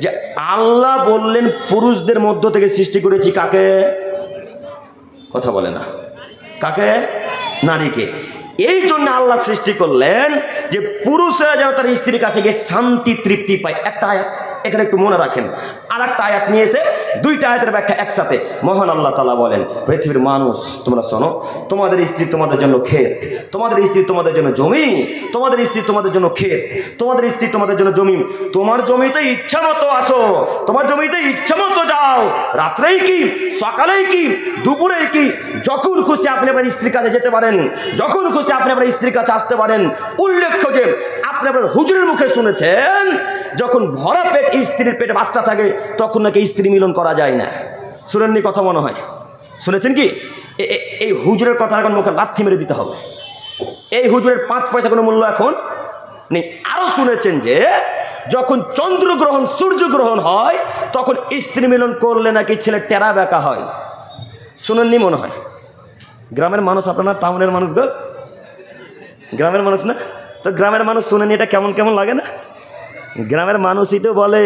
যে আল্লাহ বললেন পুরুষদের মধ্য থেকে সৃষ্টি করেছি কাকে? কথা বলে না, কাকে? নারীকে। এই জন্য আল্লাহ সৃষ্টি করলেন যে পুরুষরা যেন তার স্ত্রীর কাছে গিয়ে শান্তি তৃপ্তি পায়। একটা আয়াত এখানে একটু মনে রাখেন, আর একটা আয়াত নিয়ে এসে দুইটা আয়াতের ব্যাখ্যা একসাথে। মহান আল্লাহ তাআলা বলেন, পৃথিবীর মানুষ তোমরা শোনো, তোমাদের স্ত্রী তোমাদের জন্য ক্ষেত, তোমাদের স্ত্রী তোমাদের জন্য জমি, তোমাদের স্ত্রী তোমাদের জন্য ক্ষেত, তোমাদের স্ত্রী তোমাদের জন্য জমি। তোমার জমিতে ইচ্ছা মতো আসো, তোমার জমিতে ইচ্ছা মতো যাও, রাত্রেই কি সকালেই কি দুপুরেই কি, যখন খুশি আপনি আপনার স্ত্রীর কাছে যেতে পারেন, যখন খুশি আপনি আপনার স্ত্রীর কাছে আসতে পারেন। উল্লেখ্য যে আপনি আপনার হুজুরের মুখে শুনেছেন যখন ভরা পেট স্ত্রীর পেটে বাচ্চা থাকে তখন নাকি স্ত্রী মিলন করা যায় না। শুনেননি কথা মনে হয়? শুনেছেন কি? এই হুজুরের কথা এখন মুখে লাথি মেরে দিতে হবে। এই হুজুরের 5 পয়সা কোনো মূল্য এখন নেই। আরও শুনেছেন যে যখন চন্দ্রগ্রহণ সূর্যগ্রহণ হয় তখন স্ত্রী মিলন করলে নাকি ছেলে টেরা বেঁকা হয়। শুনেননি মনে হয়? গ্রামের মানুষ আপনারা, টাউনের মানুষ গো, গ্রামের মানুষ না তো গ্রামের মানুষ শুনেনি এটা কেমন কেমন লাগে না? গ্রামের মানুষই তো বলে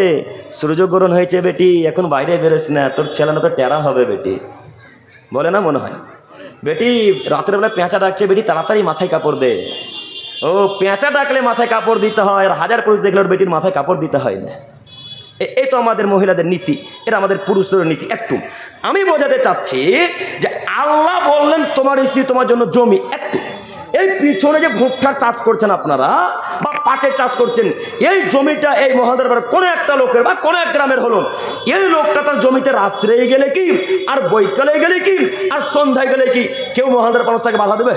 সূর্যগ্রহণ হয়েছে বেটি, এখন বাইরে বেরোস না, তোর ছেলে না তো টেরা হবে বেটি, বলে না মনে হয়? বেটি রাতের বেলা পেঁচা ডাকছে বেটি, তাড়াতাড়ি মাথায় কাপড় দে। ও পেঁচা ডাকলে মাথায় কাপড় দিতে হয়, আর হাজার পুরুষ দেখলে বেটির মাথায় কাপড় দিতে হয় না। এই তো আমাদের মহিলাদের নীতি, এটা আমাদের পুরুষদের নীতি। একটু আমি বোঝাতে চাচ্ছি যে আল্লাহ বললেন তোমার স্ত্রী তোমার জন্য জমি। একটু এই পিছনে যে ভুট্টার চাষ করছেন আপনারা বা পাটের চাষ করছেন, এই জমিটা এই মহাদের কোনো একটা লোকের বা কোনো এক গ্রামের হলো, এই লোকটা তার জমিতে রাত্রে গেলে কি আর বৈকালে গেলে কি আর সন্ধ্যায় গেলে কি কেউ মহাদের মানুষটাকে বাধা দেবে?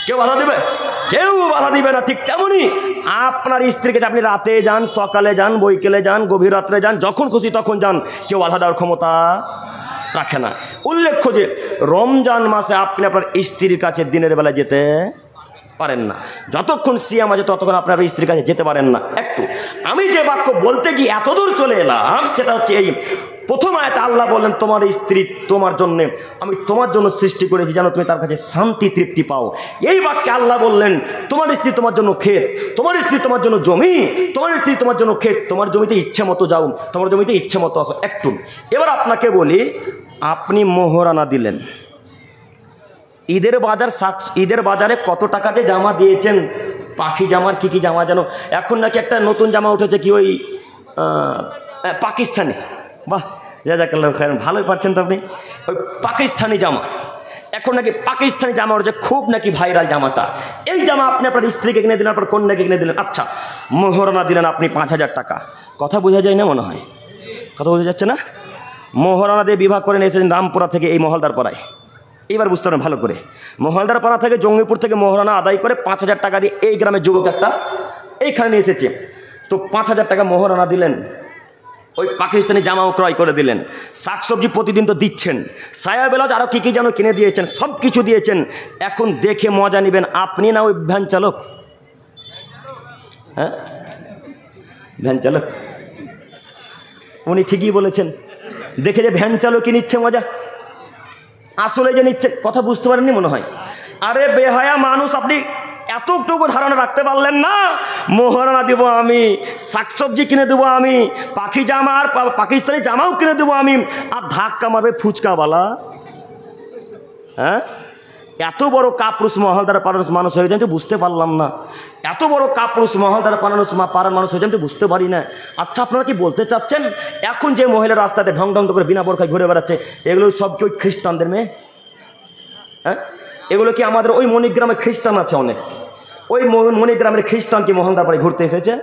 কেউ বাধা দেবে? কেউ বাধা দিবে না। ঠিক তেমনই আপনার স্ত্রীকে আপনি রাতে যান, সকালে যান, বৈকালে যান, গভীর রাত্রে যান, যখন খুশি তখন যান, কেউ বাধা দেওয়ার ক্ষমতা রাখে না। উল্লেখ্য যে রমজান মাসে আপনি আপনার স্ত্রীর কাছে দিনের বেলা যেতে পারেন না, যতক্ষণ সিয়াম আছে ততক্ষণ আপনার স্ত্রীর কাছে যেতে পারেন না। একটু আমি যে বাক্য বলতে গিয়ে এত দূর চলে এলাম সেটা হচ্ছে এই প্রথম আয়াতে আল্লাহ বললেন তোমার স্ত্রী তোমার জন্য, আমি তোমার জন্য সৃষ্টি করেছি যেন তুমি তার কাছে শান্তি তৃপ্তি পাও। এই বাক্যে আল্লাহ বললেন তোমার স্ত্রী তোমার জন্য ক্ষেত, তোমার স্ত্রী তোমার জন্য জমি, তোমার স্ত্রী তোমার জন্য ক্ষেত, তোমার জমিতে ইচ্ছে মতো যাও, তোমার জমিতে ইচ্ছে মতো আসো। একটু এবার আপনাকে বলি, আপনি মোহরানা দিলেন, ঈদের বাজারে কত টাকা দিয়ে জামা দিয়েছেন, পাখি জামার কী কী জামা যেন এখন নাকি একটা নতুন জামা উঠেছে কি ওই পাকিস্তানি, বাহ জাযাকাল্লাহু খায়রান, ভালোই পারছেন তো আপনি। ওই পাকিস্তানি জামা এখন নাকি পাকিস্তানি জামা উঠেছে, খুব নাকি ভাইরাল জামাটা। এই জামা আপনি আপনার স্ত্রীকে কিনে দিলেন, আপনার কন্যাকে কিনে দিলেন। আচ্ছা মোহরানা দিলেন আপনি 5,000 টাকা। কথা বোঝা যায় না মনে হয়? কথা বোঝা যাচ্ছে না? মোহরানা দিয়ে বিভাগ করে নিয়ে এসেছেন রামপুরা থেকে এই মহলদার পাড়ায়। এবার বুঝতে পারেন ভালো করে, মহলদার পাড়া থেকে জঙ্গিপুর থেকে মোহরানা আদায় করে 5,000 টাকা দিয়ে এই গ্রামের যুবক একটা এইখানে নিয়ে এসেছে। তো 5,000 টাকা মোহরানা দিলেন, ওই পাকিস্তানি জামাও ক্রয় করে দিলেন, শাকসবজি প্রতিদিন তো দিচ্ছেন, সায়া বেলাজ আরও কী কী যেন কিনে দিয়েছেন, সব কিছু দিয়েছেন। এখন দেখে মজা নেবেন আপনি না ওই ভ্যান চালক? হ্যাঁ ভ্যান চালক, উনি ঠিকই বলেছেন, দেখে যে ভ্যান চালকই নিচ্ছে মজা, আসলে যে নিচ্ছে। কথা বুঝতে পারেননি মনে হয়? আরে বেহায়া মানুষ, আপনি এতটুকু ধারণা রাখতে পারলেন না? মোহরানা দিব আমি, শাকসবজি কিনে দেবো আমি, পাখি জামা আর পাকিস্তানি জামাও কিনে দেবো আমি, আর ধাক্কা মারবে ফুচকাওয়ালা। হ্যাঁ এত বড় কাপুরুষ মহলদার পাড়ার মানুষ হয়ে যায়, বুঝতে পারলাম না। এত বড় কাপুরুষ মহলদার পাড়ার মানুষ হয়ে যায়, বুঝতে পারি না। আচ্ছা আপনারা কি বলতে চাচ্ছেন এখন যে মহিলা রাস্তাতে ঢং ঢং করে বিনা বোরখায় ঘুরে বেড়াচ্ছে, এগুলো সব কি ওই খ্রিস্টানদের মেয়ে? হ্যাঁ এগুলো কি আমাদের ওই মণিগ্রামে খ্রিস্টান আছে অনেক, ওই মণিগ্রামের খ্রিস্টান কি মহলদার পাড়ায় ঘুরতে এসেছে?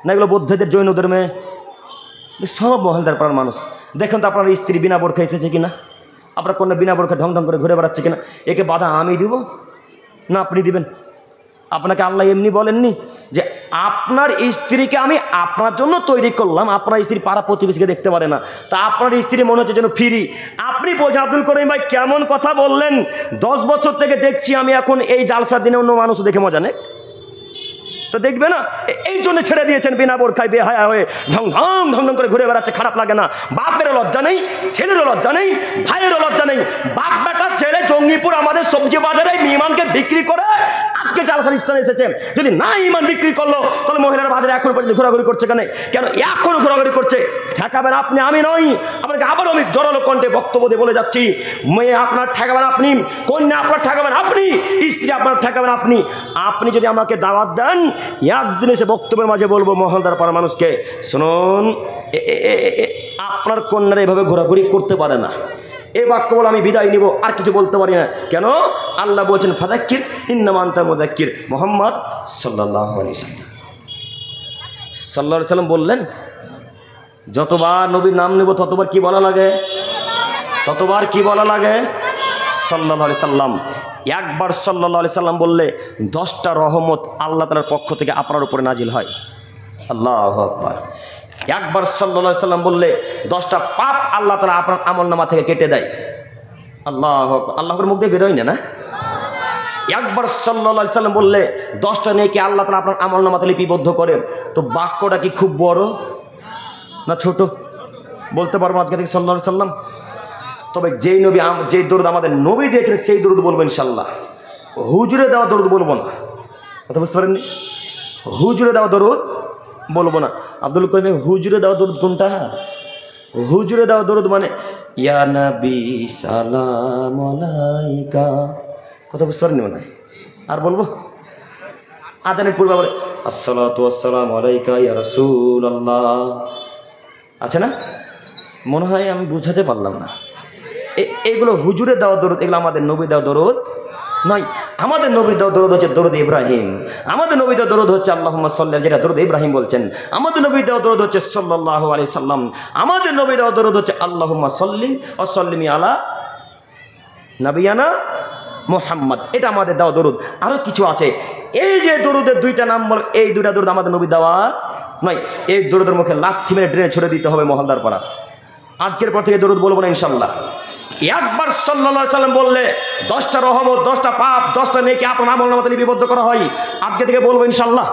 না এগুলো বৌদ্ধদের জৈনদের মেয়ে? সব মহলদার পাড়ার মানুষ। দেখেন তো আপনার স্ত্রী বিনা বোরখা এসেছে কিনা, আপনার কন্যা বিনা বোরখা ঢং ঢং করে ঘুরে বেড়াচ্ছে কিনা? একে বাধা আমি দিব না আপনি দিবেন? আপনাকে আল্লাহ এমনি বলেননি যে আপনার স্ত্রীকে আমি আপনার জন্য তৈরি করলাম, আপনার স্ত্রী পাড়া প্রতিবেশীকে দেখতে পারে না, তা আপনার স্ত্রী মনে হচ্ছে যেন ফ্রি। আপনি বলছেন আব্দুল করিম ভাই কেমন কথা বললেন, 10 বছর থেকে দেখছি আমি, এখন এই জালসার দিনে অন্য মানুষ দেখে মজা নেই তো দেখবে না, এই জন্য ছেড়ে দিয়েছেন বিনা বোরখায় বেহায়া হয়ে ঢং ঢং ঢং ঢং করে ঘুরে বেড়াচ্ছে, খারাপ লাগে না? বাপেরও লজ্জা নেই, ছেলেরও লজ্জা নেই, ভাইয়েরও লজ্জা নেই। বাপ বেটা ছেলে জঙ্গিপুর আমাদের সবজি বাজারে ইমানকে বিক্রি করে আজকে জালসার স্থানে এসেছে। যদি না ইমান বিক্রি করলো তাহলে মহিলার বাজারে এখন পর্যন্ত ঘোরাঘুরি করছে কেন? এখন ঘোরাঘুরি করছে? ঠেকাবেন আপনি, আমি নই। আপনাকে আবারও আমি জোরালো কণ্ঠে বক্তব্য দিয়ে বলে যাচ্ছি, মেয়ে আপনার ঠেকাবেন আপনি, কন্যা আপনার ঠেকাবেন আপনি, স্ত্রী আপনার ঠেকাবেন আপনি। আপনি যদি আমাকে দাওয়াত দেন, একদিন এসে বক্তব্যের মাঝে বলবো মহলদার পাড়ার মানুষকে, শুনুন আপনার কন্যারা এভাবে ঘোরাঘুরি করতে পারে না। এই বাক্য বলে আমি বিদায় নিব, আর কিছু বলতে পারি না। কেন? আল্লাহ বলছেন ফাযাক্কির ইন্নামা আনতা মুযাক্কির। মুহাম্মদ সাল্লাল্লাহু আলাইহি সাল্লাম বললেন, যতবার নবীর নাম নেব ততবার কি বলা লাগে? ততবার কি বলা লাগে? সাল্লাল্লাহু আলাইহি সাল্লাম। একবার সাল্লাল্লাহু আলাইহি সাল্লাম বললে 10টা রহমত আল্লাহ তাআলার পক্ষ থেকে আপনার উপরে নাজিল হয়। আল্লাহু আকবার। একবার সাল্লাল্লাহু আলাইহি সাল্লাম বললে 10টা পাপ আল্লাহ তাআলা আপনার আমলনামা থেকে কেটে দেয়। আল্লাহু আকবার। আল্লাহর মুখ দিয়ে বেরোয় না? একবার সাল্লাল্লাহু আলাইহি সাল্লাম বললে 10টা নেকি আল্লাহ তাআলা আপনার আমলনামাতে লিপিবদ্ধ করে। তো বাক্যটা কি খুব বড় না ছোট? বলতে পারবো আজকে থেকে সাল্লাল্লাহু আলাইহি সাল্লাম। তবে যেই নবী, যেই দরুদ আমাদের নবী দিয়েছেন সেই দরুদ বলবো ইনশাল্লাহ। হুজুরে দেওয়া দরুদ বলবো না। কথা বুঝতে পারেননি? হুজুরে দেওয়া দরুদ বলবো না। আব্দুল করিম হুজুরে দেওয়া দরুদ কোনটা? হুজুরে দেওয়া দরুদ মানে ইয়া নবী সালাম আলাইকা। কথা বুঝতে পারেননি মনে হয়? আর বলবো আজানের পূর্বে বলে আসসালাতু ওয়াসসালামু আলাইকা ইয়া রাসূলুল্লাহ, আছে না? মনে হয় আমি বুঝাতে পারলাম না। এগুলো হুজুরে দেওয়া দরুদ, এগুলো আমাদের নবী দেওয়া দরুদ নয়। আমাদের নবী দেওয়া দরুদ হচ্ছে দরুদ ইব্রাহিম। আমাদের নবী দেওয়া দরুদ হচ্ছে আল্লাহুম্মা সাল্লি, যেটা দরুদ ইব্রাহিম বলছেন। আমাদের নবী দেওয়া দরুদ হচ্ছে সাল্লাল্লাহু আলাইহি সাল্লাম। আমাদের নবী দেওয়া দরুদ হচ্ছে আল্লাহুম্মা সাল্লি ওয়া সাল্লিম আলা নাবিয়ানা মুহাম্মদ। এটা আমাদের দেওয়া দরুদ। আরও কিছু আছে। এই যে দরুদের 2টা নাম বল, এই 2টা দরুদ আমাদের নবী দেওয়া নয়। এই দরুদের মুখে লাথি মেরে ড্রেনে ছড়ে দিতে হবে মহলদার পাড়া। আজকের পর থেকে দরুদ বলবো না ইনশাল্লাহ। একবার সাল্লাল্লাহু আলাইহি সাল্লাম বললে 10টা রহমত, 10টা পাপ, 10টা নেকি আপনার আমলনামাতে লিপিবদ্ধ করা হয়। আজকে থেকে বলবো ইনশাল্লাহ।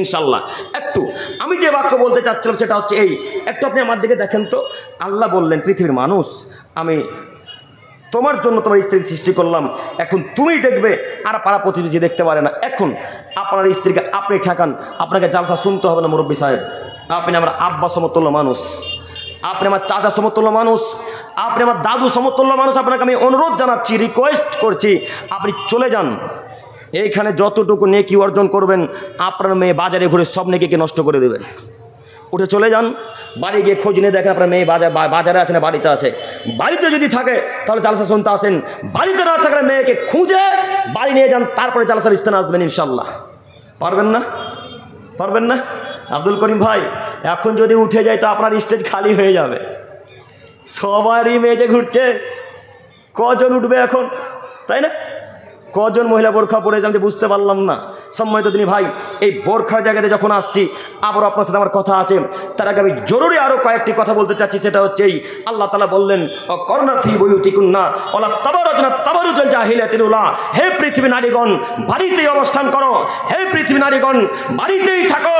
ইনশাল্লাহ। একটু আমি যে বাক্য বলতে চাচ্ছিলাম সেটা হচ্ছে এই, একটু আপনি আমার দিকে দেখেন তো। আল্লাহ বললেন পৃথিবীর মানুষ, আমি তোমার জন্য তোমার স্ত্রীকে সৃষ্টি করলাম, এখন তুমি দেখবে আর পাড়া প্রতিবেশী দেখতে পারে না। এখন আপনার স্ত্রীকে আপনি ঠেকান, আপনাকে জালসা শুনতে হবে না মুরব্বী সাহেব। আপনি আমার আব্বা সমতুল্য মানুষ, আপনি আমার চাচা সমতুল্য মানুষ, আপনি আমার দাদু সমতুল্য মানুষ। আপনাকে আমি অনুরোধ জানাচ্ছি, রিকোয়েস্ট করছি, আপনি চলে যান। এইখানে যতটুকু নেকি অর্জন করবেন আপনার মেয়ে বাজারে ঘুরে সব নেকিকে নষ্ট করে দেবে। উঠে চলে যান, বাড়ি গিয়ে খোঁজ নিয়ে দেখেন আপনার মেয়ে বাজারে আছে না বাড়িতে আছে। বাড়িতে যদি থাকে তাহলে জালসা শুনতে আসেন, বাড়িতে না থাকলে মেয়েকে খুঁজে বাড়ি নিয়ে যান, তারপরে জালসার স্থানে আসবেন ইনশাল্লাহ। পারবেন না? পারবেন না? আব্দুল করিম ভাই এখন যদি উঠে যায় তো আপনার স্টেজ খালি হয়ে যাবে। সবারই মেয়ে যে ঘুরছে, কজন উঠবে এখন, তাই না? কজন মহিলা বোরখা পরে আমি বুঝতে পারলাম না। সম্মানিত তিনি ভাই, এই বোরখার জায়গাতে যখন আসছি আবারও আপনার সাথে আমার কথা আছে, তার আগে আমি জরুরি আরও কয়েকটি কথা বলতে চাচ্ছি। সেটা হচ্ছে এই, আল্লাহ তাআলা বললেন করনা ফি বুয়ুতিকুন্না ওয়ালা তাবাররাজনা তাবারুজাল জাহিলিয়াতিল উলা। হে পৃথিবী নারীগণ বাড়িতেই অবস্থান করো, হে পৃথিবী নারীগণ বাড়িতেই থাকো,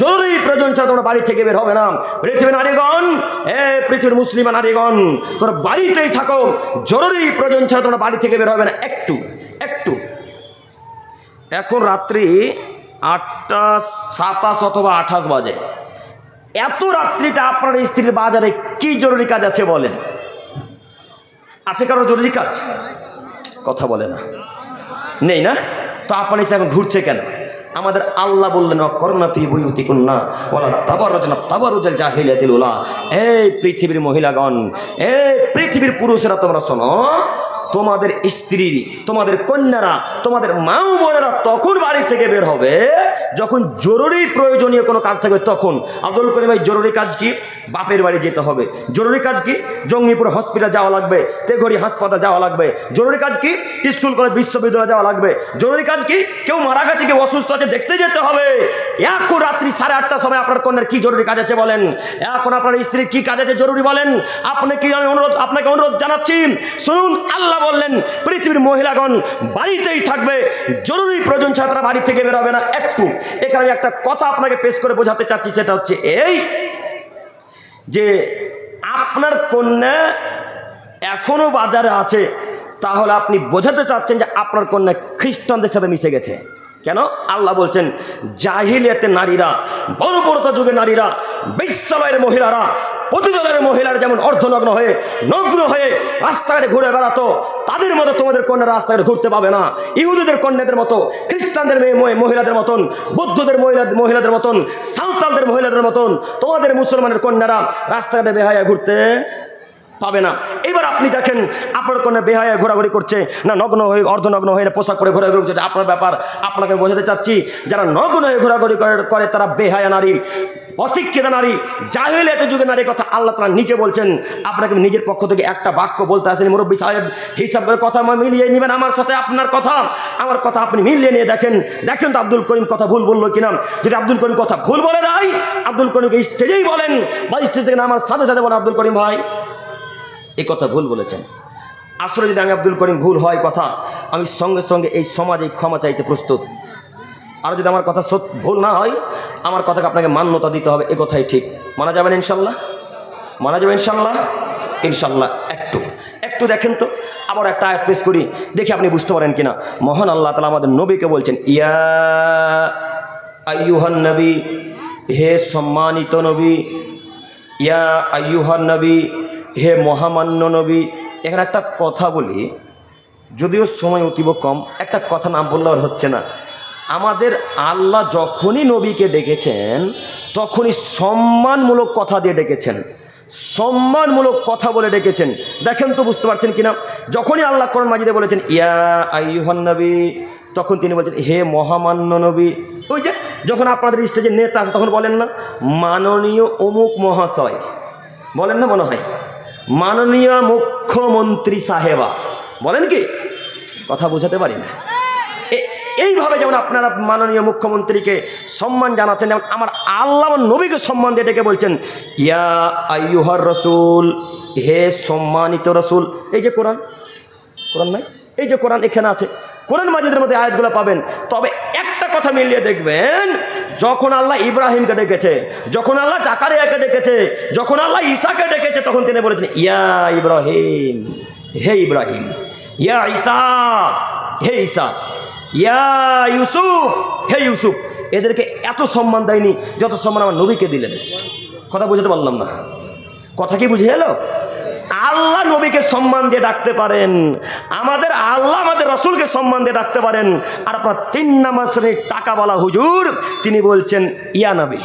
জরুরি প্রয়োজন ছাড়া তোমরা বাড়ি থেকে বের হবে না। পৃথিবী নারীগণ, হে পৃথিবীর মুসলিমা নারীগণ, তোমরা বাড়িতেই থাকো, জরুরি প্রয়োজন ছাড়া তোমরা বাড়ি থেকে বের হবে না। একটু এখন রাত্রি 8:27 অথবা 28 বাজে। এত রাত্রিতে আপনার স্ত্রীর বাজারে কি জরুরি কাজ আছে বলেন? আছে কারো জরুরি কাজ? কথা বলে না, নেই না? তো আপনার স্ত্রী এখন ঘুরছে কেন? আমাদের আল্লাহ বললেন করনা ফি বুয়ুতিকুন্না ওয়ালা তাবাররাজনা তাবারুজাল জাহিলিয়াতিল উলা। এই পৃথিবীর মহিলাগণ, এই পৃথিবীর পুরুষেরা তোমরা শোনো, তোমাদের স্ত্রী, তোমাদের কন্যারা, তোমাদের মা বোনেরা তখন বাড়ি থেকে বের হবে যখন জরুরি প্রয়োজনীয় কোনো কাজ থাকবে তখন। আব্দুল করিম ভাই, জরুরি কাজ কি? বাপের বাড়ি যেতে হবে। জরুরি কাজ কি? জঙ্গিপুর হসপিটাল যাওয়া লাগবে, তেঘরি হাসপাতাল যাওয়া লাগবে। জরুরি কাজ কি? স্কুল কলেজ বিশ্ববিদ্যালয় যাওয়া লাগবে। জরুরি কাজ কি? কেউ মারা গেছে, কেউ অসুস্থ আছে, দেখতে যেতে হবে। এখন রাত্রি 8:30টার সময় আপনার কন্যার কি জরুরি কাজ আছে বলেন? এখন আপনার স্ত্রীর কি কাজ আছে জরুরি বলেন? আপনাকে অনুরোধ জানাচ্ছি, শুনুন, আল্লাহ বললেন পৃথিবীর মহিলাগণ বাড়িতেই থাকবে, জরুরি প্রয়োজন ছাড়া তারা বাড়ি থেকে বেরোবে না। একটু এখানে আমি একটা কথা আপনাকে পেশ করে বোঝাতে চাচ্ছি, সেটা হচ্ছে এই যে আপনার কন্যা এখনো বাজারে আছে, তাহলে আপনি বোঝাতে চাচ্ছেন যে আপনার কন্যা খ্রিস্টানদের সাথে মিশে গেছে। কেন? আল্লাহ বলছেন জাহিলিয়াতে নারীরা, বর্বরতা যুগে নারীরা, বিশ্বলয়ের মহিলারা, পতিদলের মহিলারা যেমন অর্ধনগ্ন হয়ে নগ্ন হয়ে রাস্তাঘাটে ঘুরে বেড়াতো, তাদের মতো তোমাদের কন্যারা রাস্তাঘাটে ঘুরতে পাবে না। ইহুদিদের কন্যাদের মতো, খ্রিস্টানদের মহিলাদের মতন, বৌদ্ধদের মহিলাদের মতন, সাঁওতালদের মহিলাদের মতন তোমাদের মুসলমানের কন্যারা রাস্তাঘাটে বেহায়া ঘুরতে পাবে না। এবার আপনি দেখেন আপনার কন্যা বেহায়া ঘোরাঘুরি করছে, না নগ্ন হয়ে অর্ধনগ্ন হয়ে পোশাক পরে ঘোরাঘুরি করছে, আপনার ব্যাপার। আপনাকে বোঝাতে চাচ্ছি, যারা নগ্ন হয়ে ঘোরাঘুরি করে তারা বেহায়া নারী, অশিক্ষিত নারী, জাহিলিয়াতের যুগের নারীর কথা আল্লাহ তাআলা নিজে বলছেন। আপনাকে নিজের পক্ষ থেকে একটা বাক্য বলতে আসেন, মুরব্বী সাহেব হিসাব করে কথা মিলিয়ে নেবেন আমার সাথে, আপনার কথা আমার কথা আপনি মিলিয়ে নিয়ে দেখেন তো আব্দুল করিম কথা ভুল বললো কিনা। যদি আব্দুল করিম কথা ভুল বলে দেয়, আব্দুল করিমকে স্টেজেই বলেন বা স্টেজ থেকে আমার সাথে সাথে বলেন, আব্দুল করিম ভাই এই কথা ভুল বলেছেন। আসলে যদি আমি আব্দুল করিম ভুল হয় কথা, আমি সঙ্গে সঙ্গে এই সমাজে ক্ষমা চাইতে প্রস্তুত। আর যদি আমার কথা ভুল না হয়, আমার কথাকে আপনাকে মান্যতা দিতে হবে, এ কথাই ঠিক। মানা যাবেন ইনশাল্লাহ? মানা যাবে ইনশাল্লাহ? ইনশাল্লাহ। একটু দেখেন তো, আবার একটা আয়াত পেশ করি, দেখি আপনি বুঝতে পারেন কিনা। মহান আল্লাহ তাআলা আমাদের নবীকে বলছেন, ইয়া আইয়ুহান নবী, হে সম্মানিত নবী, ইয়া আইয়ুহান নবী, হে মহামান্য নবী। এখানে একটা কথা বলি, যদিও সময় অতীব কম, একটা কথা না বললে আর হচ্ছে না। আমাদের আল্লাহ যখনই নবীকে ডেকেছেন তখনই সম্মানমূলক কথা দিয়ে ডেকেছেন, সম্মানমূলক কথা বলে ডেকেছেন। দেখেন তো বুঝতে পারছেন কিনা। যখনই আল্লাহ কোরআন মাজিদে বলেছেন ইয়া আইয়ুহান নবী, তখন তিনি বলছেন হে মহামান্য নবী। ওই যে যখন আপনাদের স্টেজে নেতা আছে তখন বলেন না মাননীয় অমুক মহাশয়, বলেন না মনে হয় মাননীয় মুখ্যমন্ত্রী সাহেবা, বলেন কি? কথা বোঝাতে পারি না। এইভাবে যেমন আপনারা মাননীয় মুখ্যমন্ত্রীকে সম্মান জানাচ্ছেন, যেমন আমার আল্লাহ আমার নবীকে সম্মান দিয়ে ডেকে বলছেন ইয়া আইয়ুহার রসুল, হে সম্মানিত রসুল। এই যে কোরআন নাই, এই যে কোরআন এখানে আছে, কোরআন মাজিদের মধ্যে আয়াতগুলো পাবেন। তবে একটা কথা মিলিয়ে দেখবেন, যখন আল্লাহ ইব্রাহিমকে ডেকেছে, যখন আল্লাহ জাকারিয়াকে ডেকেছে, যখন আল্লাহ ঈসাকে ডেকেছে, তখন তিনি বলেছেন ইয়া ইব্রাহিম, হে ইব্রাহিম, ইয়া ঈসা, হে ঈসা, ইয়া ইউসুফ, হে ইউসুফ। এদেরকে এত সম্মান দেয়নি যত সম্মান আমার নবীকে দিলেন। কথা বুঝতে পারলাম না, কথা কি বুঝে এলো? আল্লাহ নবীকে সম্মান দিয়ে ডাকতে পারেন, আমাদের আল্লাহ আমাদের রসুলকে সম্মান দিয়ে ডাকতে পারেন। আর আপনার 3 নাম্বার শ্রেণীর টাকাওয়ালা হুজুর তিনি বলছেন ইয়া নবী।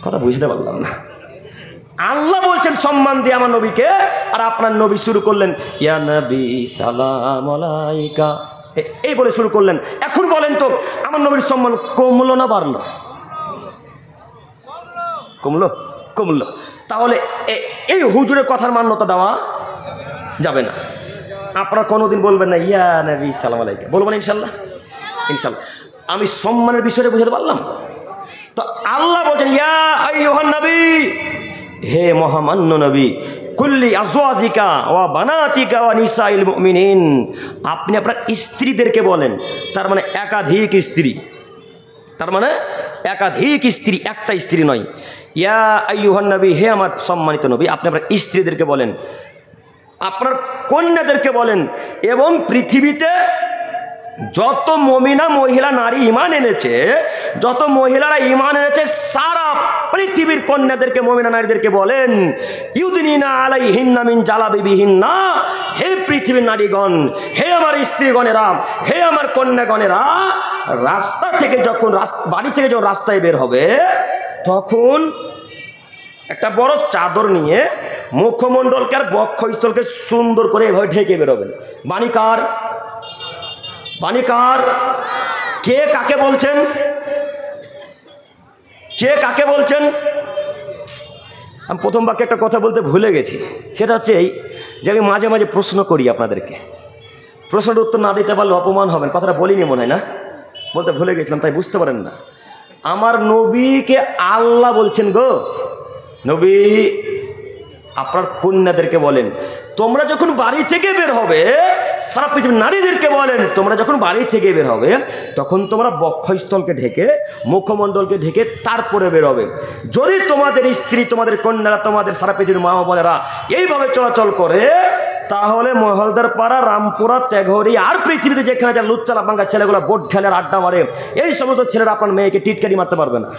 কথা বুঝতে পারলাম না। আল্লাহ বলছেন সম্মান দিয়ে আমার নবীকে, আর আপনার নবী শুরু করলেন ইয়া নবী সালাম আলাইকা, এই বলে শুরু করলেন। এখন বলেন তো আমার নবীর সম্মান কমলো না বাড়লো? কমলো। তাহলে এই হুজুরের কথার মান্যতা দেওয়া যাবে না। আপনারা কোনোদিন বলবেন না ইয়া নবী সালাম আলাইকা, বলবেন ইনশাল্লাহ? ইনশাল্লাহ। আমি সম্মানের বিষয়টা বুঝাতে পারলাম তো। আল্লাহ বলছেন ইয়া আইয়ুহান নবী, হে মহামান্য নবী, কুল্লি আজওয়াজিকা ওয়া বানাতিকা ওয়া নিসাইল মুমিনিন। আপনি আপনার স্ত্রীদেরকে বলেন, তার মানে একাধিক স্ত্রী, একটা স্ত্রী নয়। ইয়া আইয়ুহান নবী, হে আমার সম্মানিত নবী, আপনি আপনার স্ত্রীদেরকে বলেন, আপনার কন্যাদেরকে বলেন, এবং পৃথিবীতে যত মুমিনা মহিলা নারী ঈমান এনেছে, যত মহিলারা ঈমান এনেছে, সারা পৃথিবীর কন্যাদেরকে মুমিনা নারীদেরকে বলেন ইউদনিনা আলাইহিন্না মিন জালাবিবিহিন্না। হে পৃথিবীর নারীগণ, হে আমার স্ত্রীগণেরা, হে আমার কন্যাগণেরা, রাস্তা থেকে যখন বাড়ি থেকে যখন রাস্তায় বের হবে তখন একটা বড় চাদর নিয়ে মুখমণ্ডলকে আর বক্ষস্থলকে সুন্দর করে এভাবে ঢেকে বেরোবেন। বাণী কার? কে কাকে বলছেন? কে কাকে বলছেন? আমি প্রথম বাক্যে একটা কথা বলতে ভুলে গেছি, সেটা হচ্ছে এই যে আমি মাঝে মাঝে প্রশ্ন করি আপনাদেরকে, প্রশ্নের উত্তর না দিতে পারলে অপমান হবেন। কথাটা বলিনি মনে হয় না, বলতে ভুলে গেছিলাম, তাই বুঝতে পারেন না। আমার নবীকে আল্লাহ বলছেন গো, নবী আপনার কন্যাদেরকে বলেন তোমরা যখন বাড়ি থেকে বের হবে, সারা পৃথিবীর নারীদেরকে বলেন তোমরা যখন বাড়ি থেকে বের হবে তখন তোমরা বক্ষস্থলকে ঢেকে মুখমণ্ডলকে ঢেকে তারপরে বের হবে। যদি তোমাদের স্ত্রী, তোমাদের কন্যারা, তোমাদের সারা পৃথিবীর মা বোনেরা এইভাবে চলাচল করে, তাহলে মহলদার পাড়া, রামপুরা, তেঘরি আর পৃথিবীতে যেখানে যা লুচ্চালা বাঙ্গা ছেলেগুলো বোট খেলে আর আড্ডা মারে, এই সমস্ত ছেলেরা আপনার মেয়েকে টিটকারি মারতে পারবে না।